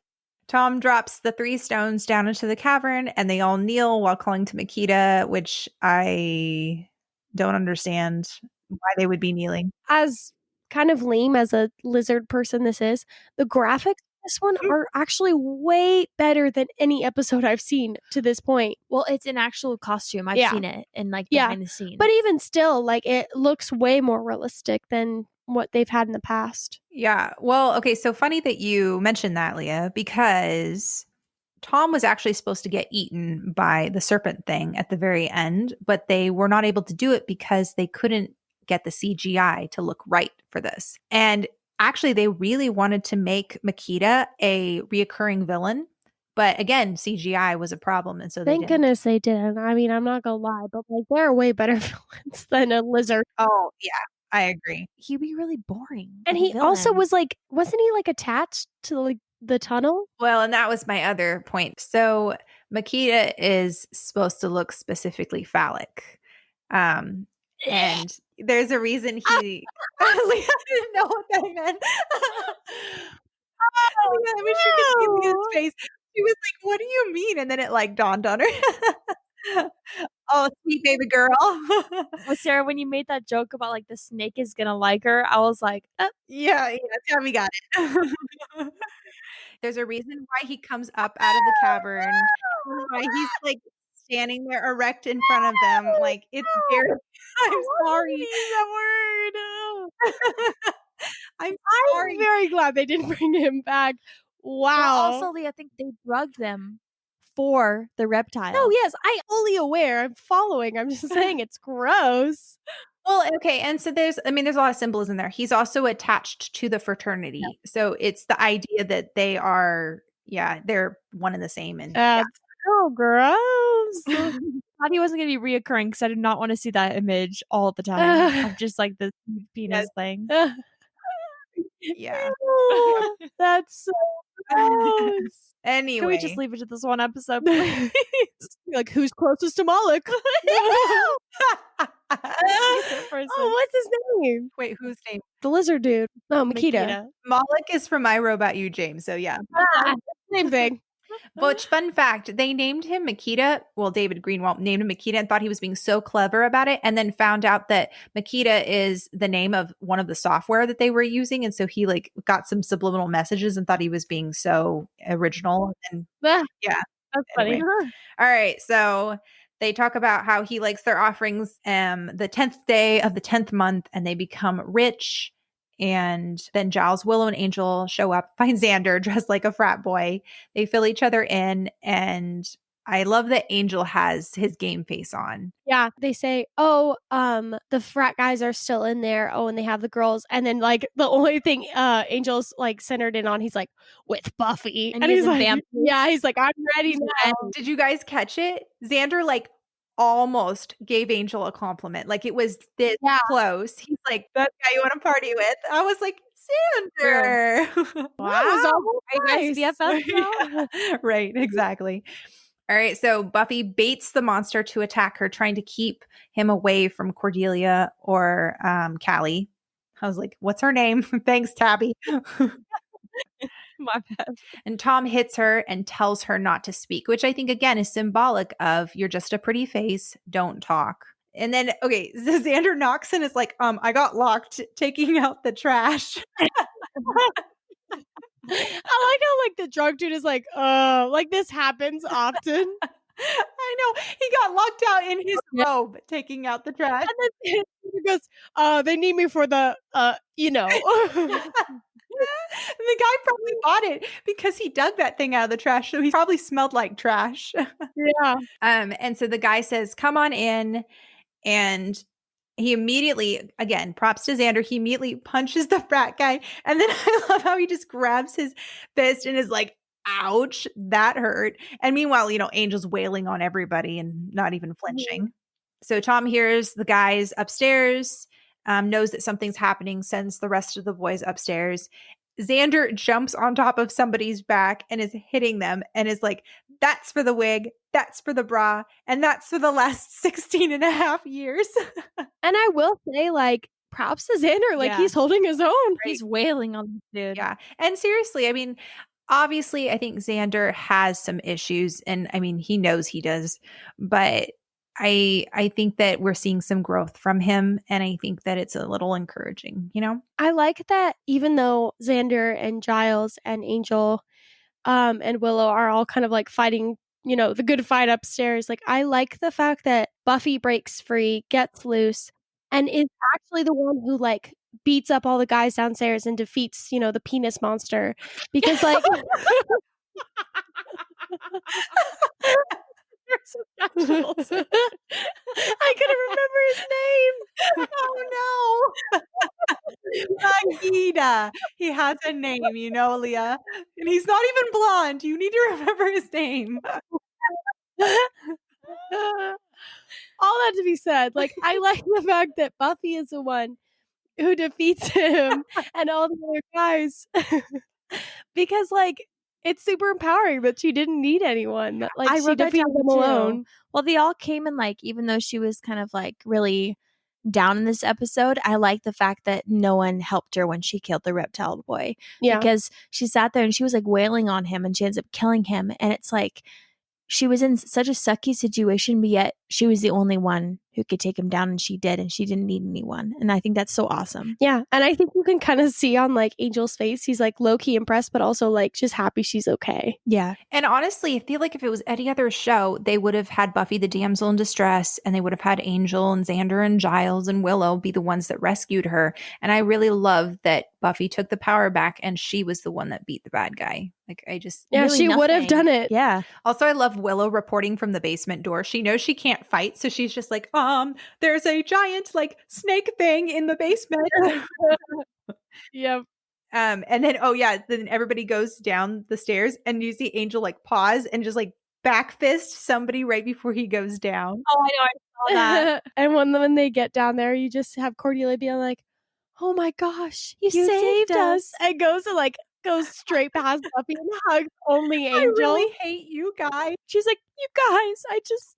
Tom drops the 3 stones down into the cavern and they all kneel while calling to Makita, which I don't understand why they would be kneeling. As kind of lame as a lizard person this is, the graphics in this one are actually way better than any episode I've seen to this point. Well, it's an actual costume. I've Yeah. seen it in like Yeah. behind the scenes. But even still, like, it looks way more realistic than what they've had in the past. Yeah. Well, okay. So funny that you mentioned that, Leah, because Tom was actually supposed to get eaten by the serpent thing at the very end, but they were not able to do it because they couldn't get the CGI to look right for this. And actually, they really wanted to make Makita a reoccurring villain. But again, CGI was a problem. And so they Thank didn't. goodness they didn't. I mean, I'm not gonna lie, but like, there are way better villains than a lizard. Oh, yeah. I agree. he'd be really boring. And as a he also villain. was like, wasn't he like attached to like the tunnel? Well, and that was my other point. So Makita is supposed to look specifically phallic. And there's a reason he Leah didn't know what that meant. Leah, I wish you could see Leah's face. She was like, what do you mean? And then it like dawned on her. Oh, sweet baby girl. Well, Sarah, when you made that joke about like the snake is gonna like her, I was like, Yeah, Tabby got it. There's a reason why he comes up out of the cavern. Why he's like standing there erect in front of them. Like it's very. I'm sorry. That word. I'm I'm sorry. very glad they didn't bring him back. Wow. well, also, Lee, I think they drugged them for the reptile. No, yes, I'm fully aware. I'm following. I'm just saying it's gross. Well, okay, and so there's a lot of symbolism there. He's also attached to the fraternity, so it's the idea that they are, they're one and the same. And So gross. Thought he wasn't going to be reoccurring because I did not want to see that image all the time of just like the penis thing. yeah. That's so gross. Anyway, Can we just leave it to this one episode, please? Like, who's closest to Moloch? Person. Oh, what's his name? Wait, whose name? The lizard dude. Oh, Makita. Moloch is from I Robot You, James. So yeah. Same thing. But fun fact, they named him Makita. Well, David Greenwald named him Makita and thought he was being so clever about it, and then found out that Makita is the name of one of the software that they were using, and so he like got some subliminal messages and thought he was being so original. And Yeah, that's funny. All right, so they talk about how he likes their offerings the 10th day of the 10th month, and they become rich. And then Giles, Willow, and Angel show up, find Xander dressed like a frat boy. They fill each other in. And I love that Angel has his game face on. Yeah, they say, the frat guys are still in there. Oh, and they have the girls. And then, like, the only thing Angel's, like, centered in on, he's like, with Buffy. And he's like, yeah, he's like, I'm ready now. Did you guys catch it? Xander, like, almost gave Angel a compliment. Like, it was this close. He's like, that guy you want to party with? I was like, Xander. Wow. Nice. BFF now? Yeah, right, exactly. All right, so Buffy baits the monster to attack her, trying to keep him away from Cordelia or Callie. I was like, what's her name? Thanks, Tabby. My bad. And Tom hits her and tells her not to speak, which I think, again, is symbolic of you're just a pretty face, don't talk. And then, okay, Xander knocks and is like, I got locked taking out the trash. I like how, like, the drunk dude is like this happens often. I know. He got locked out in his robe taking out the trash. And then he goes, they need me for the, And the guy probably bought it because he dug that thing out of the trash. So he probably smelled like trash. Yeah. And so the guy says, come on in. And he immediately, again, props to Xander, he immediately punches the frat guy. And then I love how he just grabs his fist and is like, ouch, that hurt. And meanwhile, Angel's wailing on everybody and not even flinching. So Tom hears the guys upstairs, knows that something's happening, sends the rest of the boys upstairs. Xander jumps on top of somebody's back and is hitting them and is like, that's for the wig, that's for the bra, and that's for the last 16 and a half years. And I will say, like, props to Xander. Like, Yeah. he's holding his own. He's wailing on this dude. Yeah. And seriously, I mean, obviously, I think Xander has some issues, and I mean, he knows he does, but I think that we're seeing some growth from him, and I think that it's a little encouraging, you know? I like that even though Xander and Giles and Angel and Willow are all kind of like fighting, you know, the good fight upstairs. Like, I like the fact that Buffy breaks free, gets loose, and is actually the one who like beats up all the guys downstairs and defeats, you know, the penis monster. Because like I couldn't remember his name. Oh no. Nagita. He has a name, you know, Leah. And he's not even blonde. You need to remember his name. All that to be said, like, I like the fact that Buffy is the one who defeats him and all the other guys. Because, like, it's super empowering that she didn't need anyone. That, like, I she wrote that defeated down them too. alone. Well, they all came in, like, even though she was kind of like really down in this episode, I like the fact that no one helped her when she killed the reptile boy. Yeah. Because she sat there and she was like wailing on him and she ends up killing him. And it's like she was in such a sucky situation, but yet she was the only one who could take him down, and she did, and she didn't need anyone. And I think that's so awesome. Yeah. And I think you can kind of see on like Angel's face, he's like low-key impressed, but also like just happy she's okay. Yeah. And honestly, I feel like if it was any other show, they would have had Buffy the damsel in distress, and they would have had Angel and Xander and Giles and Willow be the ones that rescued her. And I really love that Buffy took the power back and she was the one that beat the bad guy. Like, I just Yeah, Really she would have nothing. done it. Yeah. Also, I love Willow reporting from the basement door. She knows she can't fight, so she's just like, there's a giant like snake thing in the basement. Yep. And then then everybody goes down the stairs, and you see Angel like pause and just like back fist somebody right before he goes down. Oh, I know. I saw that. And when they get down there, you just have Cordelia being like, "Oh my gosh, you saved us!" And goes straight past Buffy and hugs only Angel. I really hate you guys. She's like, "You guys, I just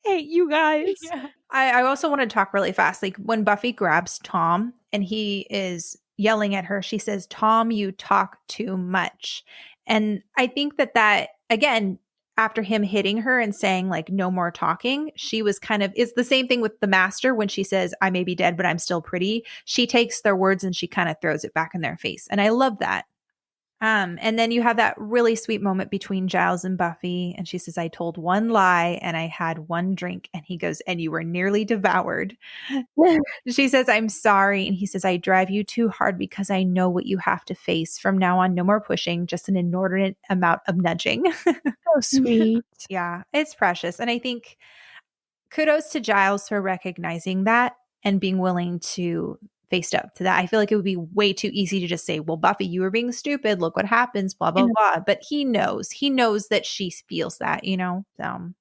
hate you guys." Yeah. I also want to talk really fast. Like when Buffy grabs Tom and he is yelling at her, she says, "Tom, you talk too much." And I think that again, after him hitting her and saying like, no more talking, she was it's the same thing with the master when she says, "I may be dead, but I'm still pretty." She takes their words and she kind of throws it back in their face. And I love that. And then you have that really sweet moment between Giles and Buffy. And she says, "I told one lie and I had one drink." And he goes, "And you were nearly devoured." She says, "I'm sorry." And he says, "I drive you too hard because I know what you have to face. From now on, no more pushing, just an inordinate amount of nudging." So sweet. Yeah, it's precious. And I think kudos to Giles for recognizing that and being willing to face up to that. I feel like it would be way too easy to just say, "Well, Buffy, you were being stupid. Look what happens, blah, blah, blah." But he knows that she feels that, you know? So,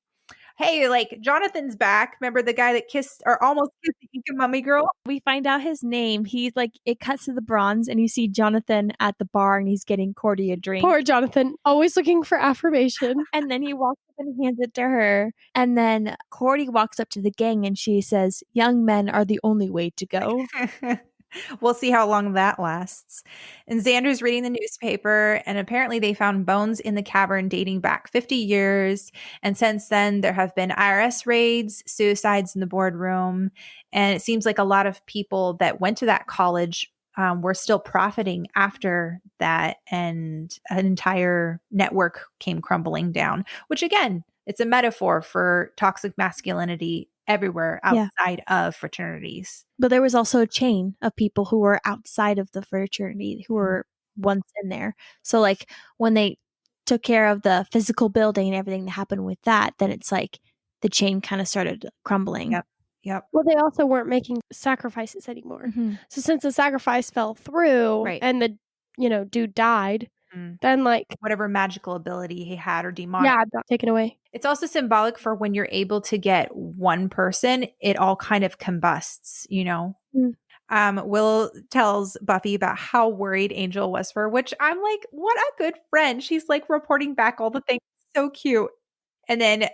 hey, like Jonathan's back. Remember the guy that kissed or almost kissed the Inca mummy girl? We find out his name. He's like, it cuts to the bronze and you see Jonathan at the bar and he's getting Cordy a drink. Poor Jonathan, always looking for affirmation. And then he walks up and hands it to her. And then Cordy walks up to the gang and she says, "Young men are the only way to go." We'll see how long that lasts. And Xander's reading the newspaper, and apparently they found bones in the cavern dating back 50 years. And since then, there have been IRS raids, suicides in the boardroom. And it seems like a lot of people that went to that college were still profiting after that. And an entire network came crumbling down, which again, it's a metaphor for toxic masculinity everywhere outside of fraternities. But there was also a chain of people who were outside of the fraternity who were once in there. So like when they took care of the physical building and everything that happened with that, then it's like the chain kind of started crumbling. Yep. Well, they also weren't making sacrifices anymore. Mm-hmm. So since the sacrifice fell through Right. and the, dude died, then like Whatever magical ability he had or demonic. yeah, got taken away. It's also symbolic for when you're able to get one person, it all kind of combusts, you know? Mm. Will tells Buffy about how worried Angel was for her, which I'm like, what a good friend. She's like reporting back all the things. So cute. And then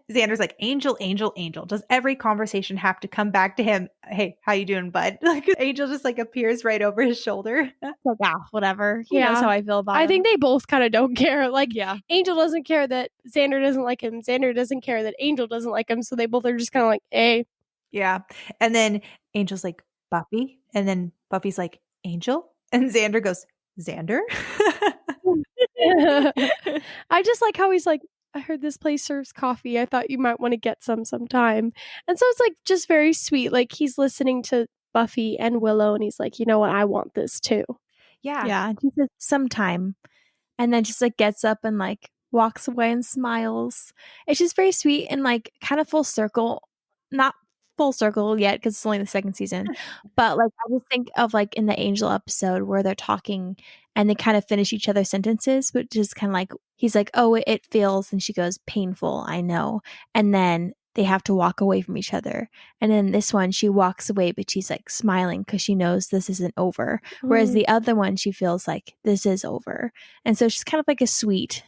Xander's like, Angel, Angel, Angel. Does every conversation have to come back to him? Hey, how you doing, bud? Like Angel just like appears right over his shoulder. Like, whatever. He knows how I feel about I him. think they both kind of don't care. Like, Angel doesn't care that Xander doesn't like him. Xander doesn't care that Angel doesn't like him. So they both are just kind of like, hey. Yeah. And then Angel's like, Buffy. And then Buffy's like, Angel. And Xander goes, Xander? I just like how he's like, I heard this place serves coffee. I thought you might want to get some sometime. And so it's like just very sweet. Like he's listening to Buffy and Willow and he's like, you know what? I want this too. Yeah. Yeah. He says sometime. And then just like gets up and like walks away and smiles. It's just very sweet and like kind of full circle. Not full circle yet because it's only the second season. But like I just think of like in the Angel episode where they're talking and they kind of finish each other's sentences, but just kind of like he's like, oh, it feels, and she goes, painful, I know. And then they have to walk away from each other. And then this one, she walks away, but she's like smiling because she knows this isn't over. Whereas the other one, she feels like this is over. And so she's kind of like a sweet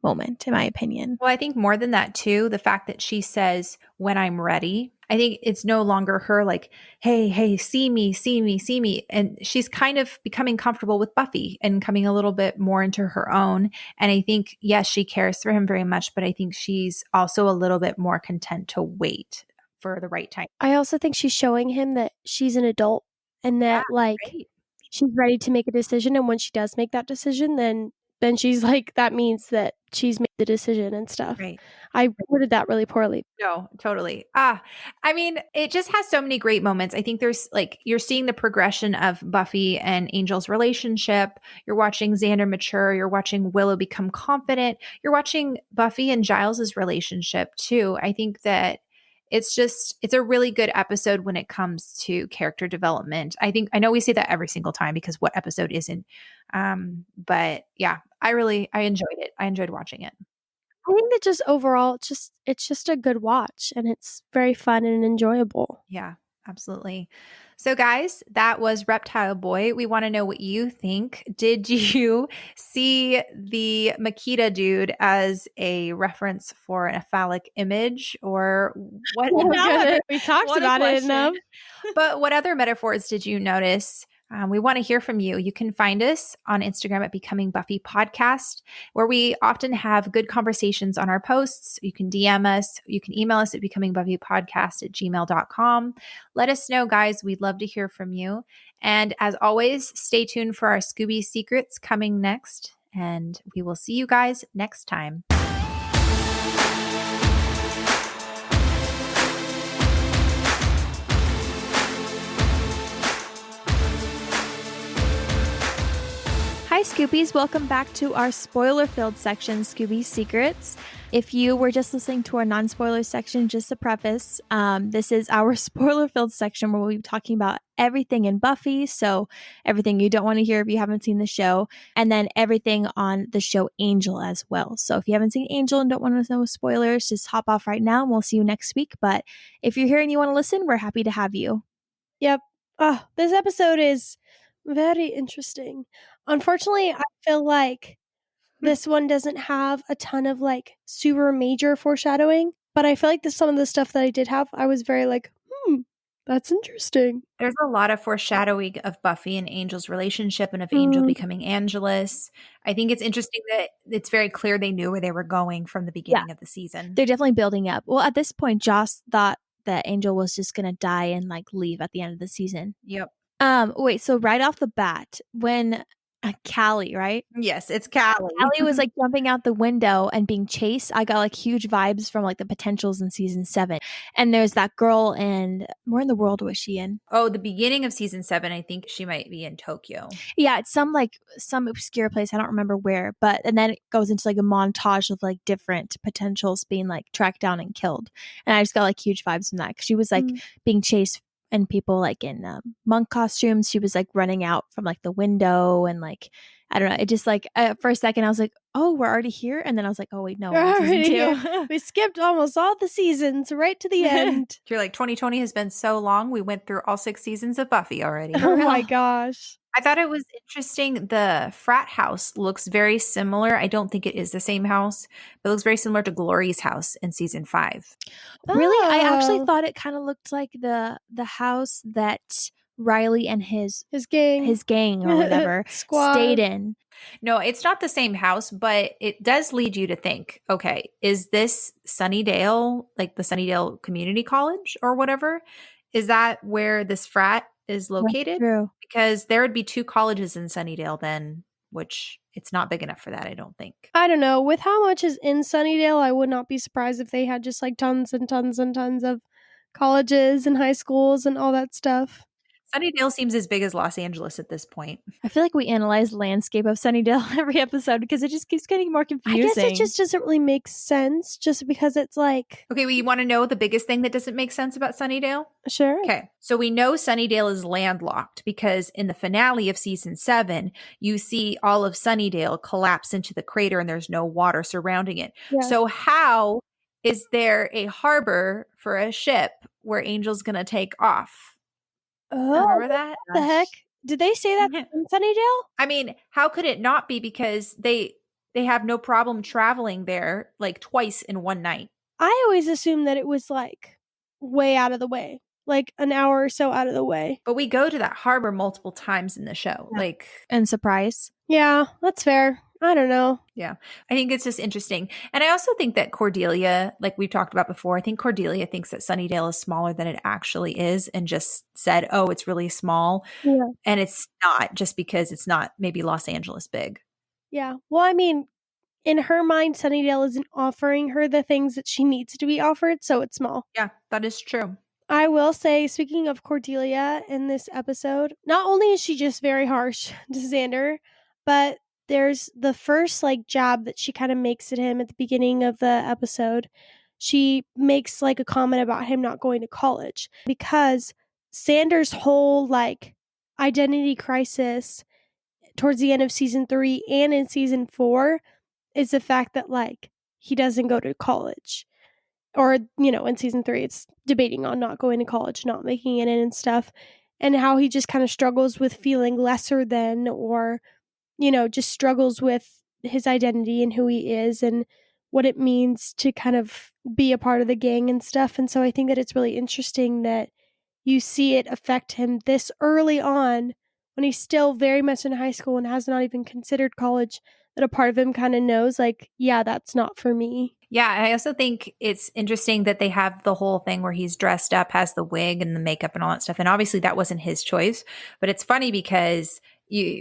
moment, in my opinion. Well, I think more than that too, the fact that she says, when I'm ready, I think it's no longer her like, hey, see me, see me, see me. And she's kind of becoming comfortable with Buffy and coming a little bit more into her own. And I think, yes, she cares for him very much, but I think she's also a little bit more content to wait for the right time. I also think she's showing him that she's an adult and that she's ready to make a decision. And when she does make that decision, then she's like, that means that she's made the decision and stuff. Right. I worded that really poorly. No, totally. I mean, it just has so many great moments. I think there's like, you're seeing the progression of Buffy and Angel's relationship. You're watching Xander mature. You're watching Willow become confident. You're watching Buffy and Giles's relationship too. I think that it's a really good episode when it comes to character development. I know we say that every single time because what episode isn't? But yeah, I enjoyed it. I enjoyed watching it. I think that just overall, it's just a good watch and it's very fun and enjoyable. Yeah, absolutely. So guys, that was Reptile Boy. We want to know what you think. Did you see the Makita dude as a reference for a phallic image or what? We talked about it enough. But what other metaphors did you notice? We want to hear from you. You can find us on Instagram at Becoming Buffy Podcast, where we often have good conversations on our posts. You can DM us. You can email us at becomingbuffypodcast@gmail.com. Let us know, guys. We'd love to hear from you. And as always, stay tuned for our Scoobies Secrets coming next. And we will see you guys next time. Hi, Scoobies. Welcome back to our spoiler-filled section, Scoobies Secrets. If you were just listening to our non-spoiler section, just a preface, this is our spoiler-filled section where we'll be talking about everything in Buffy, so everything you don't want to hear if you haven't seen the show, and then everything on the show Angel as well. So if you haven't seen Angel and don't want to know spoilers, just hop off right now and we'll see you next week. But if you're here and you want to listen, we're happy to have you. Yep. Oh, this episode is very interesting. Unfortunately, I feel like this one doesn't have a ton of like super major foreshadowing, but I feel like some of the stuff that I did have, I was very like, that's interesting. There's a lot of foreshadowing of Buffy and Angel's relationship and of Angel becoming Angelus. I think it's interesting that it's very clear they knew where they were going from the beginning of the season. They're definitely building up. Well, at this point, Joss thought that Angel was just going to die and like leave at the end of the season. Yep. Wait, so right off the bat, when Callie, right? Yes, it's Callie. Callie was like jumping out the window and being chased. I got like huge vibes from like the potentials in season 7. And there's that girl and where in the world was she in? Oh, the beginning of season 7, I think she might be in Tokyo. Yeah, it's some obscure place. I don't remember where, but and then it goes into like a montage of like different potentials being like tracked down and killed. And I just got like huge vibes from that because she was like being chased and people like in monk costumes. She was like running out from like the window and like, I don't know. It just like for a second I was like, oh, we're already here. And then I was like, oh wait, no, we're in season two. We skipped almost all the seasons right to the end. You're like, 2020 has been so long. We went through all 6 seasons of Buffy already. Oh my gosh. I thought it was interesting. The frat house looks very similar. I don't think it is the same house, but it looks very similar to Glory's house in season 5. Really? I actually Oh. thought it kind of looked like the house that Riley and his gang or whatever Squad. stayed in. No, it's not the same house, but it does lead you to think, okay, is this Sunnydale, like the Sunnydale Community College or whatever? Is that where this frat is located? True. Because there would be 2 colleges in Sunnydale then, which it's not big enough for that, I don't think. I don't know. With how much is in Sunnydale, I would not be surprised if they had just like tons and tons and tons of colleges and high schools and all that stuff. Sunnydale seems as big as Los Angeles at this point. I feel like we analyze the landscape of Sunnydale every episode because it just keeps getting more confusing. I guess it just doesn't really make sense just because it's like... Okay, well, you want to know the biggest thing that doesn't make sense about Sunnydale? Sure. Okay, so we know Sunnydale is landlocked because in the finale of season 7, you see all of Sunnydale collapse into the crater and there's no water surrounding it. Yeah. So how is there a harbor for a ship where Angel's going to take off? Oh, Remember that? what the heck? Did they say that in Sunnydale? I mean, how could it not be? Because they have no problem traveling there like twice in one night. I always assumed that it was like way out of the way, like an hour or so out of the way. But we go to that harbor multiple times in the show. Yeah. Like, and surprise. Yeah, that's fair. I don't know. Yeah, I think it's just interesting. And I also think that Cordelia, like we've talked about before, I think Cordelia thinks that Sunnydale is smaller than it actually is and just said, oh, it's really small. Yeah. And it's not, just because it's not maybe Los Angeles big. Yeah. Well, I mean, in her mind, Sunnydale isn't offering her the things that she needs to be offered, so it's small. Yeah, that is true. I will say, speaking of Cordelia in this episode, not only is she just very harsh to Xander, but there's the first like jab that she kind of makes at him at the beginning of the episode. She makes like a comment about him not going to college because Xander's whole like identity crisis towards the end of season 3 and in season 4 is the fact that like he doesn't go to college. Or, you know, in season 3, it's debating on not going to college, not making it in and stuff, and how he just kind of struggles with feeling lesser than, or, you know, just struggles with his identity and who he is and what it means to kind of be a part of the gang and stuff. And so I think that it's really interesting that you see it affect him this early on when he's still very much in high school and has not even considered college, that a part of him kind of knows, like, yeah, that's not for me. Yeah, I also think it's interesting that they have the whole thing where he's dressed up, has the wig and the makeup and all that stuff. And obviously that wasn't his choice. But it's funny because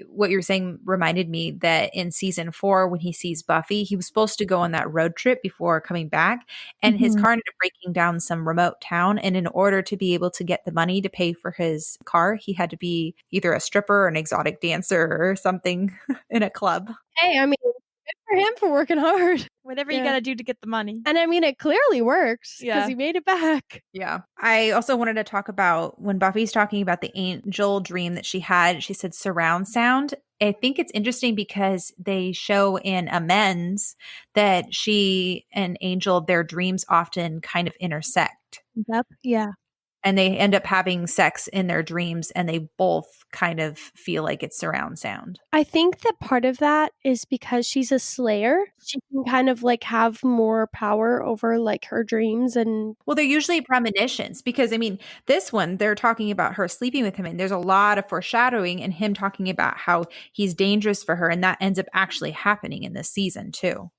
what you're saying reminded me that in season 4, when he sees Buffy, he was supposed to go on that road trip before coming back. And his car ended up breaking down some remote town. And in order to be able to get the money to pay for his car, he had to be either a stripper or an exotic dancer or something in a club. Hey, I mean, good for him for working hard. Whatever you gotta do to get the money. And I mean, it clearly works because Yeah. he made it back. Yeah. I also wanted to talk about when Buffy's talking about the angel dream that she had, she said surround sound. I think it's interesting because they show in Amends that she and Angel, their dreams often kind of intersect. Yep. Yeah. And they end up having sex in their dreams and they both kind of feel like it's surround sound. I think that part of that is because she's a slayer. She can kind of like have more power over like her dreams. And well, they're usually premonitions because, I mean, this one, they're talking about her sleeping with him and there's a lot of foreshadowing and him talking about how he's dangerous for her. And that ends up actually happening in this season too.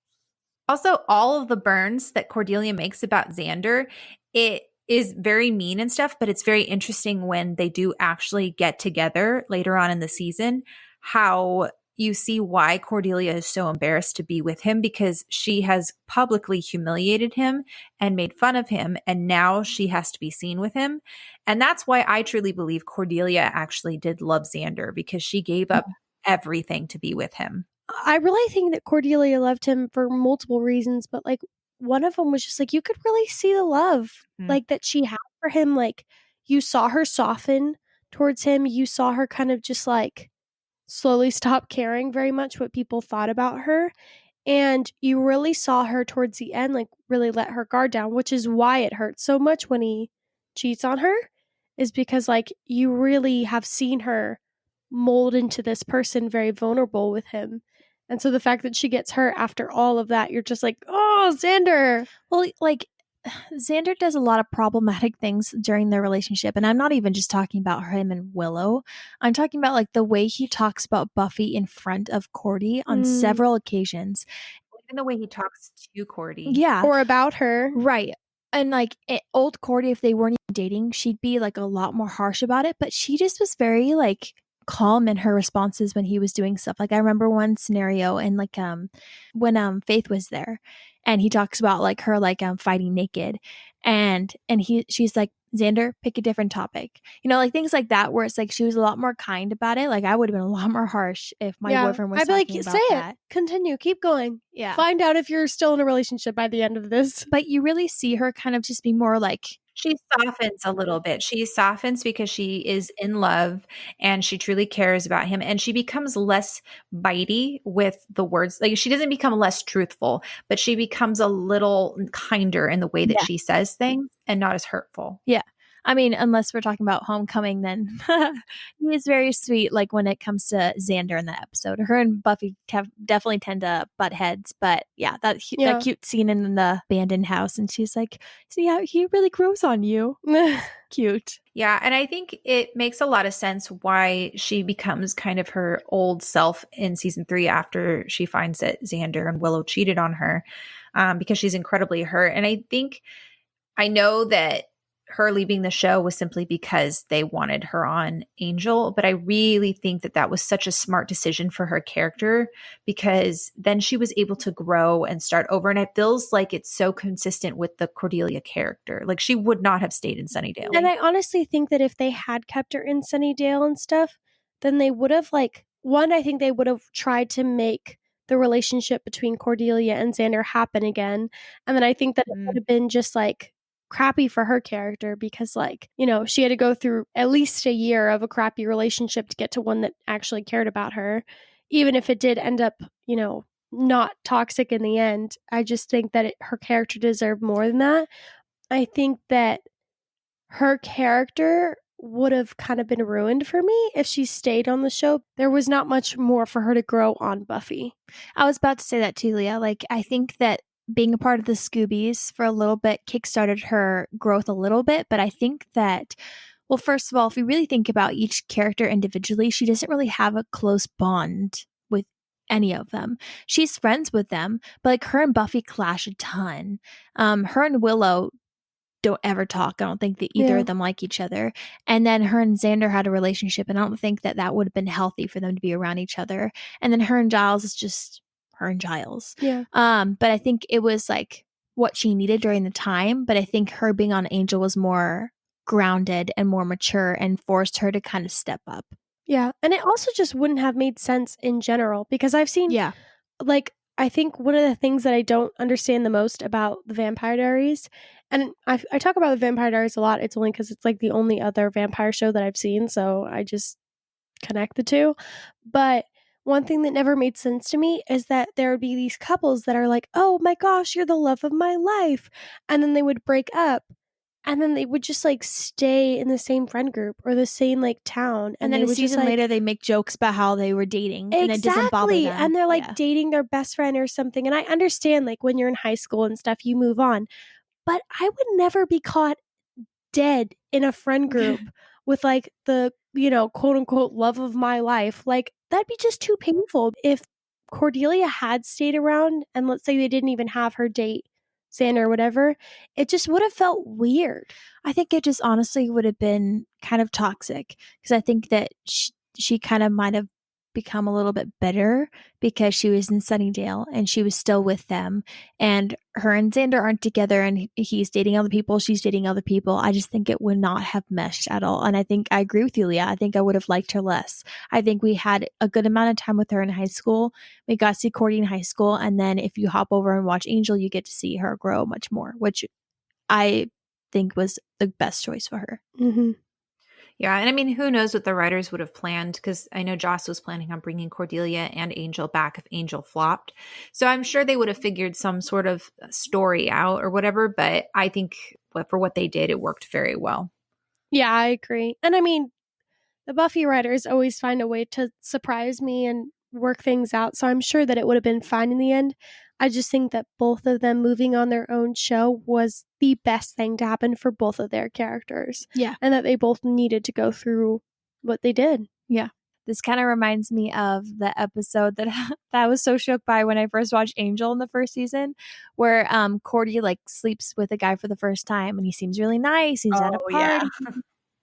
Also, all of the burns that Cordelia makes about Xander, it is very mean and stuff, but it's very interesting when they do actually get together later on in the season, how you see why Cordelia is so embarrassed to be with him because she has publicly humiliated him and made fun of him, and now she has to be seen with him. And that's why I truly believe Cordelia actually did love Xander, because she gave up everything to be with him. I really think that Cordelia loved him for multiple reasons, but like one of them was just like, you could really see the love like that she had for him. Like, you saw her soften towards him. You saw her kind of just like slowly stop caring very much what people thought about her. And you really saw her towards the end, like really let her guard down, which is why it hurts so much when he cheats on her, is because like you really have seen her mold into this person very vulnerable with him. And so the fact that she gets hurt after all of that, you're just like, oh, Xander. Well, like Xander does a lot of problematic things during their relationship. And I'm not even just talking about him and Willow. I'm talking about like the way he talks about Buffy in front of Cordy on several occasions. Even the way he talks to Cordy. Yeah. Or about her. Right. And like old Cordy, if they weren't even dating, she'd be like a lot more harsh about it. But she just was very like calm in her responses when he was doing stuff. Like I remember one scenario and like when Faith was there and he talks about like her like fighting naked and she's like, Xander, pick a different topic. You know, like things like that where it's like she was a lot more kind about it. Like I would have been a lot more harsh if my boyfriend was I'd be like, talking about say that. it. Continue. Keep going. Yeah. Find out if you're still in a relationship by the end of this. But you really see her kind of just be more like she softens a little bit. She softens because she is in love and she truly cares about him. And she becomes less bitey with the words. Like she doesn't become less truthful, but she becomes a little kinder in the way that she says things and not as hurtful. Yeah. I mean, unless we're talking about Homecoming, then he is very sweet. Like when it comes to Xander in that episode, her and Buffy definitely tend to butt heads. But yeah, that cute scene in the abandoned house, and she's like, "See how he really grows on you." Cute. Yeah, and I think it makes a lot of sense why she becomes kind of her old self in season 3 after she finds that Xander and Willow cheated on her, because she's incredibly hurt. And I know that her leaving the show was simply because they wanted her on Angel, but I really think that that was such a smart decision for her character because then she was able to grow and start over. And it feels like it's so consistent with the Cordelia character. Like she would not have stayed in Sunnydale. And I honestly think that if they had kept her in Sunnydale and stuff, then they would have like, one, I think they would have tried to make the relationship between Cordelia and Xander happen again. And then I think that it would have been just like crappy for her character because like, you know, she had to go through at least a year of a crappy relationship to get to one that actually cared about her. Even if it did end up, you know, not toxic in the end, I just think that her character deserved more than that. I think that her character would have kind of been ruined for me if she stayed on the show. There was not much more for her to grow on Buffy. I was about to say that too, Leah. Like, I think that being a part of the Scoobies for a little bit kickstarted her growth a little bit. But I think that, well, first of all, if we really think about each character individually, she doesn't really have a close bond with any of them. She's friends with them, but like her and Buffy clash a ton. Her and Willow don't ever talk. I don't think that either of them like each other. And then her and Xander had a relationship, and I don't think that that would have been healthy for them to be around each other. And then her and Giles is just her and Giles. Yeah. But I think it was like what she needed during the time. But I think her being on Angel was more grounded and more mature and forced her to kind of step up. Yeah. And it also just wouldn't have made sense in general because I've seen, like, I think one of the things that I don't understand the most about the Vampire Diaries, and I talk about the Vampire Diaries a lot, it's only because it's like the only other vampire show that I've seen, so I just connect the two. But one thing that never made sense to me is that there would be these couples that are like, oh my gosh, you're the love of my life. And then they would break up. And then they would just like stay in the same friend group or the same like town. And then a season later, they make jokes about how they were dating. Exactly. And it doesn't bother them. And they're like dating their best friend or something. And I understand like when you're in high school and stuff, you move on. But I would never be caught dead in a friend group with like the, you know, quote unquote love of my life. Like that'd be just too painful. If Cordelia had stayed around and let's say they didn't even have her date Xander or whatever, it just would have felt weird. I think it just honestly would have been kind of toxic because I think that she kind of might have become a little bit bitter because she was in Sunnydale and she was still with them, and her and Xander aren't together and he's dating other people, she's dating other people. I just think it would not have meshed at all. And I think I agree with you, Leah. I think I would have liked her less. I think we had a good amount of time with her in high school. We got to see Cordy in high school, and then if you hop over and watch Angel, you get to see her grow much more, which I think was the best choice for her. Mm-hmm. Yeah, and I mean, who knows what the writers would have planned, because I know Joss was planning on bringing Cordelia and Angel back if Angel flopped. So I'm sure they would have figured some sort of story out or whatever, but I think for what they did, it worked very well. Yeah, I agree. And I mean, the Buffy writers always find a way to surprise me and work things out, so I'm sure that it would have been fine in the end. I just think that both of them moving on their own show was the best thing to happen for both of their characters. Yeah. And that they both needed to go through what they did. Yeah. This kind of reminds me of the episode that I was so shook by when I first watched Angel in the first season, where Cordy like sleeps with a guy for the first time and he seems really nice. He's at a party. Yeah.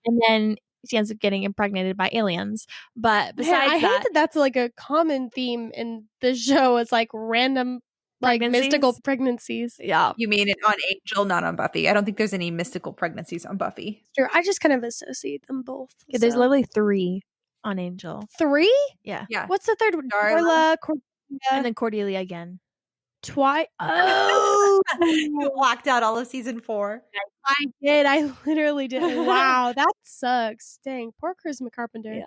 And then she ends up getting impregnated by aliens. But besides I hate that that's like a common theme in the show. It's like random, like mystical pregnancies. Yeah. You mean it on Angel, not on Buffy? I don't think there's any mystical pregnancies on Buffy. Sure, I just kind of associate them both. Yeah, there's literally 3 on Angel. 3? Yeah. Yeah. What's the third one? Darla. Cordelia, And then Cordelia again. Oh, You blocked out all of season 4. I did. I literally did. Wow, that sucks. Dang, poor Charisma Carpenter. Yeah.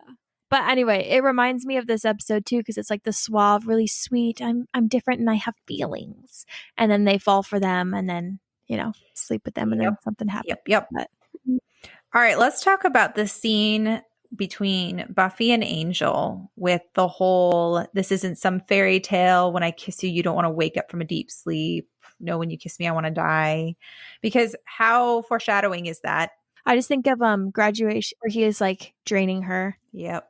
But anyway, it reminds me of this episode too, because it's like the suave, really sweet. I'm different and I have feelings. And then they fall for them and then, sleep with them and then something happens. Yep. But, All right, let's talk about the scene between Buffy and Angel with the whole, this isn't some fairy tale. When I kiss you, you don't want to wake up from a deep sleep. No, when you kiss me, I want to die. Because how foreshadowing is that? I just think of Graduation, where he is like draining her. Yep.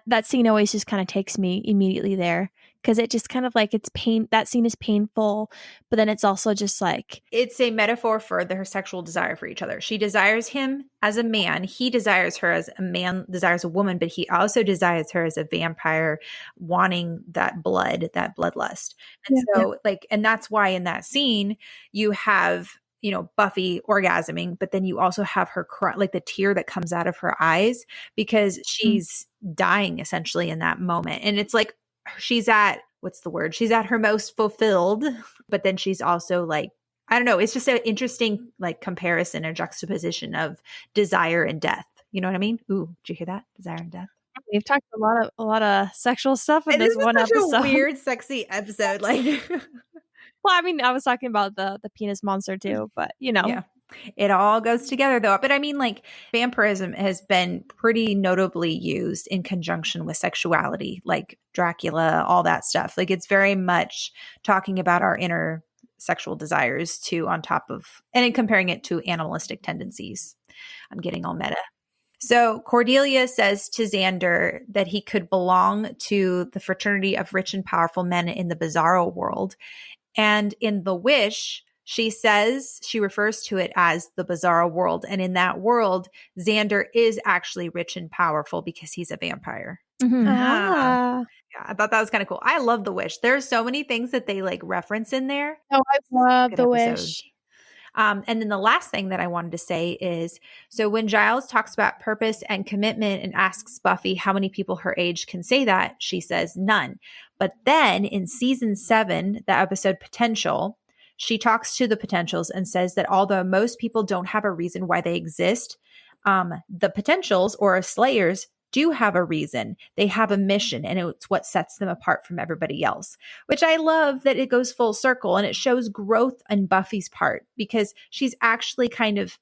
That scene always just kind of takes me immediately there, because it just kind of like, it's pain. That scene is painful, but then it's also just like, it's a metaphor for her sexual desire for each other. She desires him as a man. He desires her as a man desires a woman, but he also desires her as a vampire, wanting that bloodlust. And and that's why in that scene you have, Buffy orgasming, but then you also have her cry, like the tear that comes out of her eyes, because she's dying essentially in that moment. And it's like, she's at, she's at her most fulfilled, but then she's also like, I don't know, it's just an interesting like comparison or juxtaposition of desire and death. You know what I mean? Ooh, did you hear that? Desire and death. We've talked a lot of sexual stuff in this one episode. A weird, sexy episode. Like, well, I mean, I was talking about the penis monster too, but Yeah. It all goes together though. But I mean, like, vampirism has been pretty notably used in conjunction with sexuality, like Dracula, all that stuff. Like, it's very much talking about our inner sexual desires too, on top of, and in comparing it to animalistic tendencies. I'm getting all meta. So Cordelia says to Xander that he could belong to the fraternity of rich and powerful men in the bizarro world. And in The Wish, she says, she refers to it as the bizarro world. And in that world, Xander is actually rich and powerful because he's a vampire. Mm-hmm. Ah. Yeah, I thought that was kind of cool. I love The Wish. There's so many things that they like reference in there. Oh, I love Good The episode. Wish. And then the last thing that I wanted to say is, so when Giles talks about purpose and commitment and asks Buffy how many people her age can say that, she says none. But then in season 7, the episode Potential, she talks to the potentials and says that although most people don't have a reason why they exist, the potentials or slayers do have a reason. They have a mission, and it's what sets them apart from everybody else, which I love that it goes full circle, and it shows growth on Buffy's part, because she's actually kind of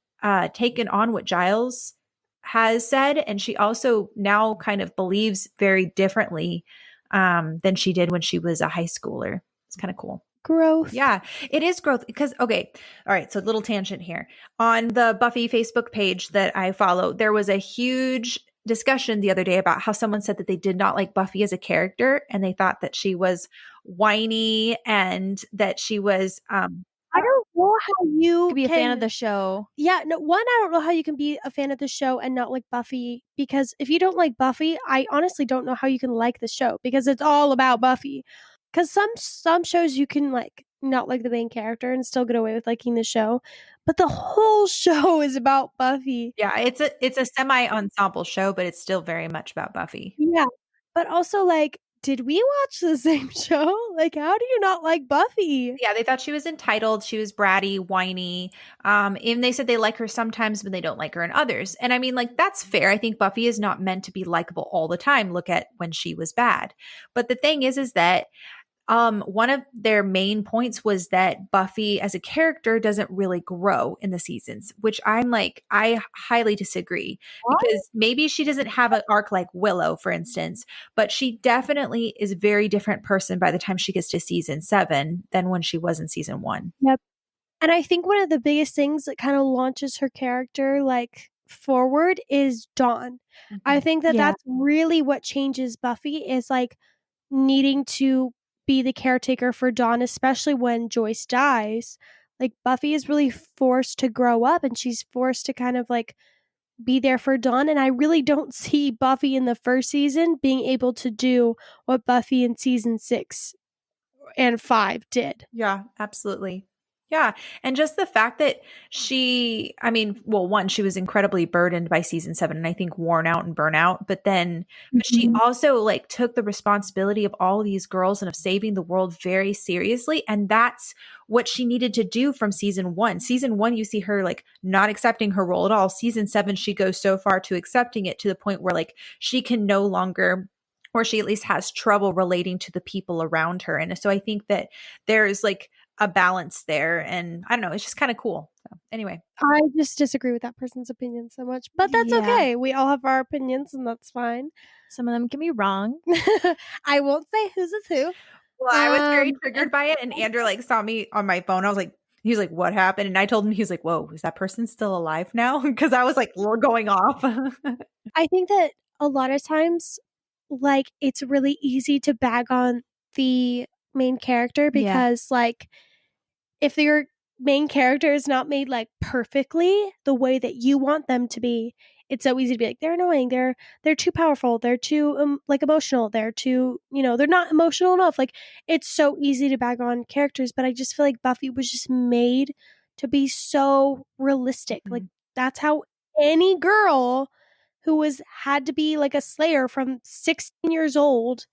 taken on what Giles has said, and she also now kind of believes very differently than she did when she was a high schooler. It's kind of cool. Growth. Yeah, it is growth because, okay. All right. So little tangent here. On the Buffy Facebook page that I follow, there was a huge discussion the other day about how someone said that they did not like Buffy as a character, and they thought that she was whiny and that she was, I don't know how you could be a fan of the show. Yeah, no, one, I don't know how you can be a fan of the show and not like Buffy, because if you don't like Buffy, I honestly don't know how you can like the show, because it's all about Buffy. Because some shows you can like not like the main character and still get away with liking the show, but the whole show is about Buffy. Yeah, it's a semi-ensemble show, but it's still very much about Buffy. Yeah, but also like did we watch the same show? Like, how do you not like Buffy? Yeah, they thought she was entitled. She was bratty, whiny. And they said they like her sometimes, but they don't like her in others. And I mean, like, that's fair. I think Buffy is not meant to be likable all the time. Look at when she was bad. But the thing is that one of their main points was that Buffy as a character doesn't really grow in the seasons, which I'm like, I highly disagree because maybe she doesn't have an arc like Willow, for instance, but she definitely is a very different person by the time she gets to season 7 than when she was in season 1. Yep. And I think one of the biggest things that kind of launches her character like forward is Dawn. I think that Yeah. that's really what changes Buffy is like needing to be the caretaker for Dawn, especially when Joyce dies. Like Buffy is really forced to grow up and she's forced to kind of like be there for Dawn. And I really don't see Buffy in the first season being able to do what Buffy in season 6 and 5 did. Yeah, absolutely. Yeah. And just the fact that she, I mean, well, one, she was incredibly burdened by season 7 and I think worn out and burnout, but she also like took the responsibility of all of these girls and of saving the world very seriously. And that's what she needed to do from season 1. Season 1, you see her like not accepting her role at all. Season 7, she goes so far to accepting it to the point where like she can no longer, or she at least has trouble relating to the people around her. And so I think that there's like a balance there. And I don't know, it's just kind of cool. So anyway. I just disagree with that person's opinion so much, but that's Yeah. okay. We all have our opinions and that's fine. Some of them can be wrong. I won't say whose is who. Well, I was very triggered by it. And Andrew like saw me on my phone. I was like, he was like, what happened? And I told him, he was like, whoa, is that person still alive now? Because I was like going off. I think that a lot of times, like, it's really easy to bag on the main character because, like, if your main character is not made, like, perfectly the way that you want them to be, it's so easy to be like, they're annoying, they're too powerful, they're too, like, emotional, they're too, they're not emotional enough. Like, it's so easy to bag on characters, but I just feel like Buffy was just made to be so realistic. Like, that's how any girl who had to be like a slayer from 16 years old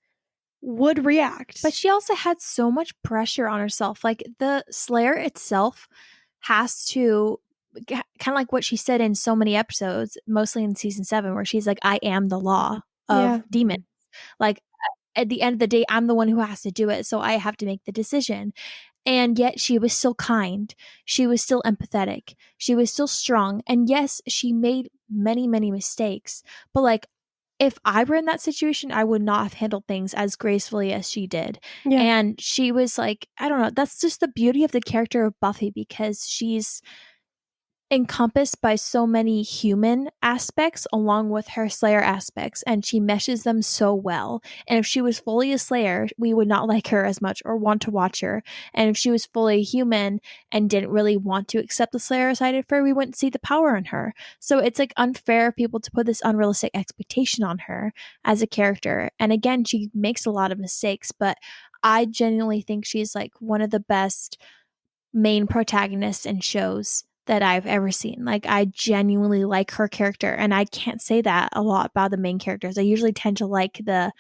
would react. But she also had so much pressure on herself. Like the Slayer itself has to kind of like what she said in so many episodes, mostly in season 7, where she's like, I am the law of demons. Like at the end of the day, I'm the one who has to do it. So I have to make the decision. And yet she was still kind. She was still empathetic. She was still strong. And yes, she made many, many mistakes. But like, if I were in that situation, I would not have handled things as gracefully as she did. Yeah. And she was like, I don't know. That's just the beauty of the character of Buffy, because she's encompassed by so many human aspects along with her Slayer aspects, and she meshes them so well. And if she was fully a Slayer, we would not like her as much or want to watch her. And if she was fully human and didn't really want to accept the Slayer side of her, we wouldn't see the power in her. So it's like unfair of people to put this unrealistic expectation on her as a character. And again, she makes a lot of mistakes, but I genuinely think she's like one of the best main protagonists in shows that I've ever seen. Like, I genuinely like her character, and I can't say that a lot about the main characters. I usually tend to like the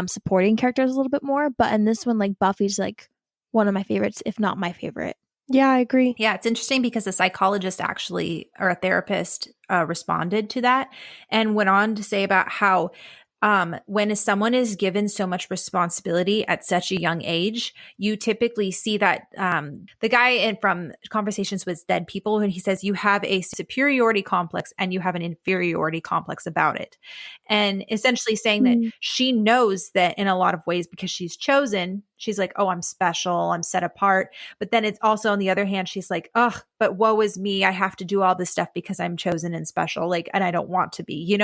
supporting characters a little bit more, but in this one, like, Buffy's like one of my favorites, if not my favorite. Yeah, I agree. Yeah, it's interesting because a psychologist actually, or a therapist, responded to that and went on to say about how when someone is given so much responsibility at such a young age, you typically see that the guy from Conversations with Dead People, when he says you have a superiority complex and you have an inferiority complex about it. And essentially saying that she knows that in a lot of ways, because she's chosen, she's like, oh, I'm special, I'm set apart. But then it's also on the other hand, she's like, ugh, but woe is me. I have to do all this stuff because I'm chosen and special, like, and I don't want to be,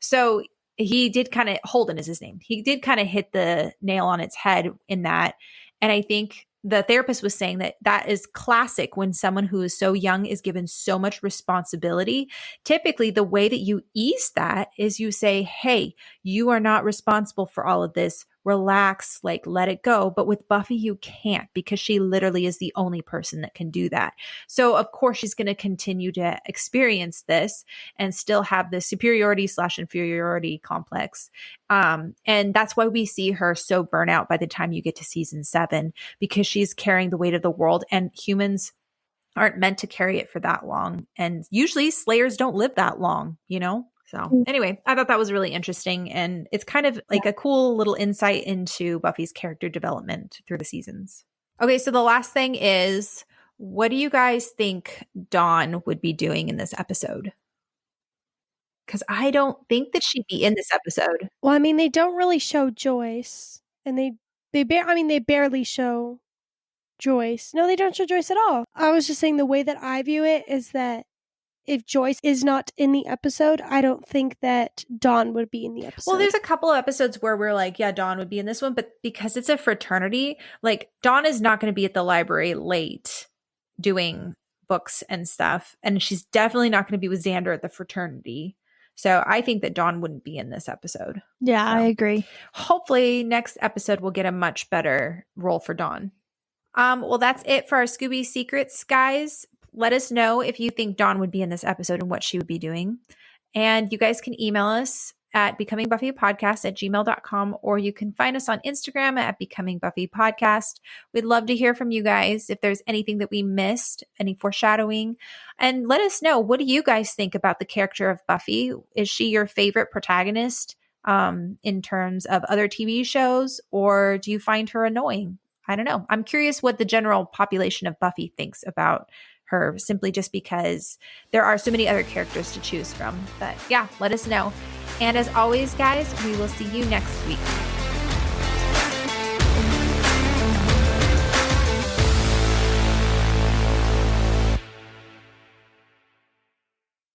So he did kind of, Holden is his name. He did kind of hit the nail on its head in that. And I think the therapist was saying that that is classic when someone who is so young is given so much responsibility. Typically, the way that you ease that is you say, hey, you are not responsible for all of this. relax, like let it go. But with Buffy, you can't, because she literally is the only person that can do that. So of course she's going to continue to experience this and still have the superiority/inferiority complex. And that's why we see her so burnt out by the time you get to season 7, because she's carrying the weight of the world, and humans aren't meant to carry it for that long. And usually slayers don't live that long, you know? So anyway, I thought that was really interesting. And it's kind of like a cool little insight into Buffy's character development through the seasons. Okay, so the last thing is, what do you guys think Dawn would be doing in this episode? Because I don't think that she'd be in this episode. Well, I mean, they don't really show Joyce, and they barely show Joyce. No, they don't show Joyce at all. I was just saying the way that I view it is that if Joyce is not in the episode, I don't think that Dawn would be in the episode. Well, there's a couple of episodes where we're like, yeah, Dawn would be in this one, but because it's a fraternity, like Dawn is not going to be at the library late doing books and stuff. And she's definitely not going to be with Xander at the fraternity. So I think that Dawn wouldn't be in this episode. Yeah, So I agree. hopefully next episode we'll get a much better role for Dawn. Well, that's it for our Scoobies Secrets, guys. Let us know if you think Dawn would be in this episode and what she would be doing. And you guys can email us at becomingbuffypodcast@gmail.com, or you can find us on Instagram at becomingbuffypodcast. We'd love to hear from you guys if there's anything that we missed, any foreshadowing. And let us know, what do you guys think about the character of Buffy? Is she your favorite protagonist in terms of other TV shows, or do you find her annoying? I don't know. I'm curious what the general population of Buffy thinks about her, simply just because there are so many other characters to choose from. But yeah, let us know. And as always, guys, we will see you next week.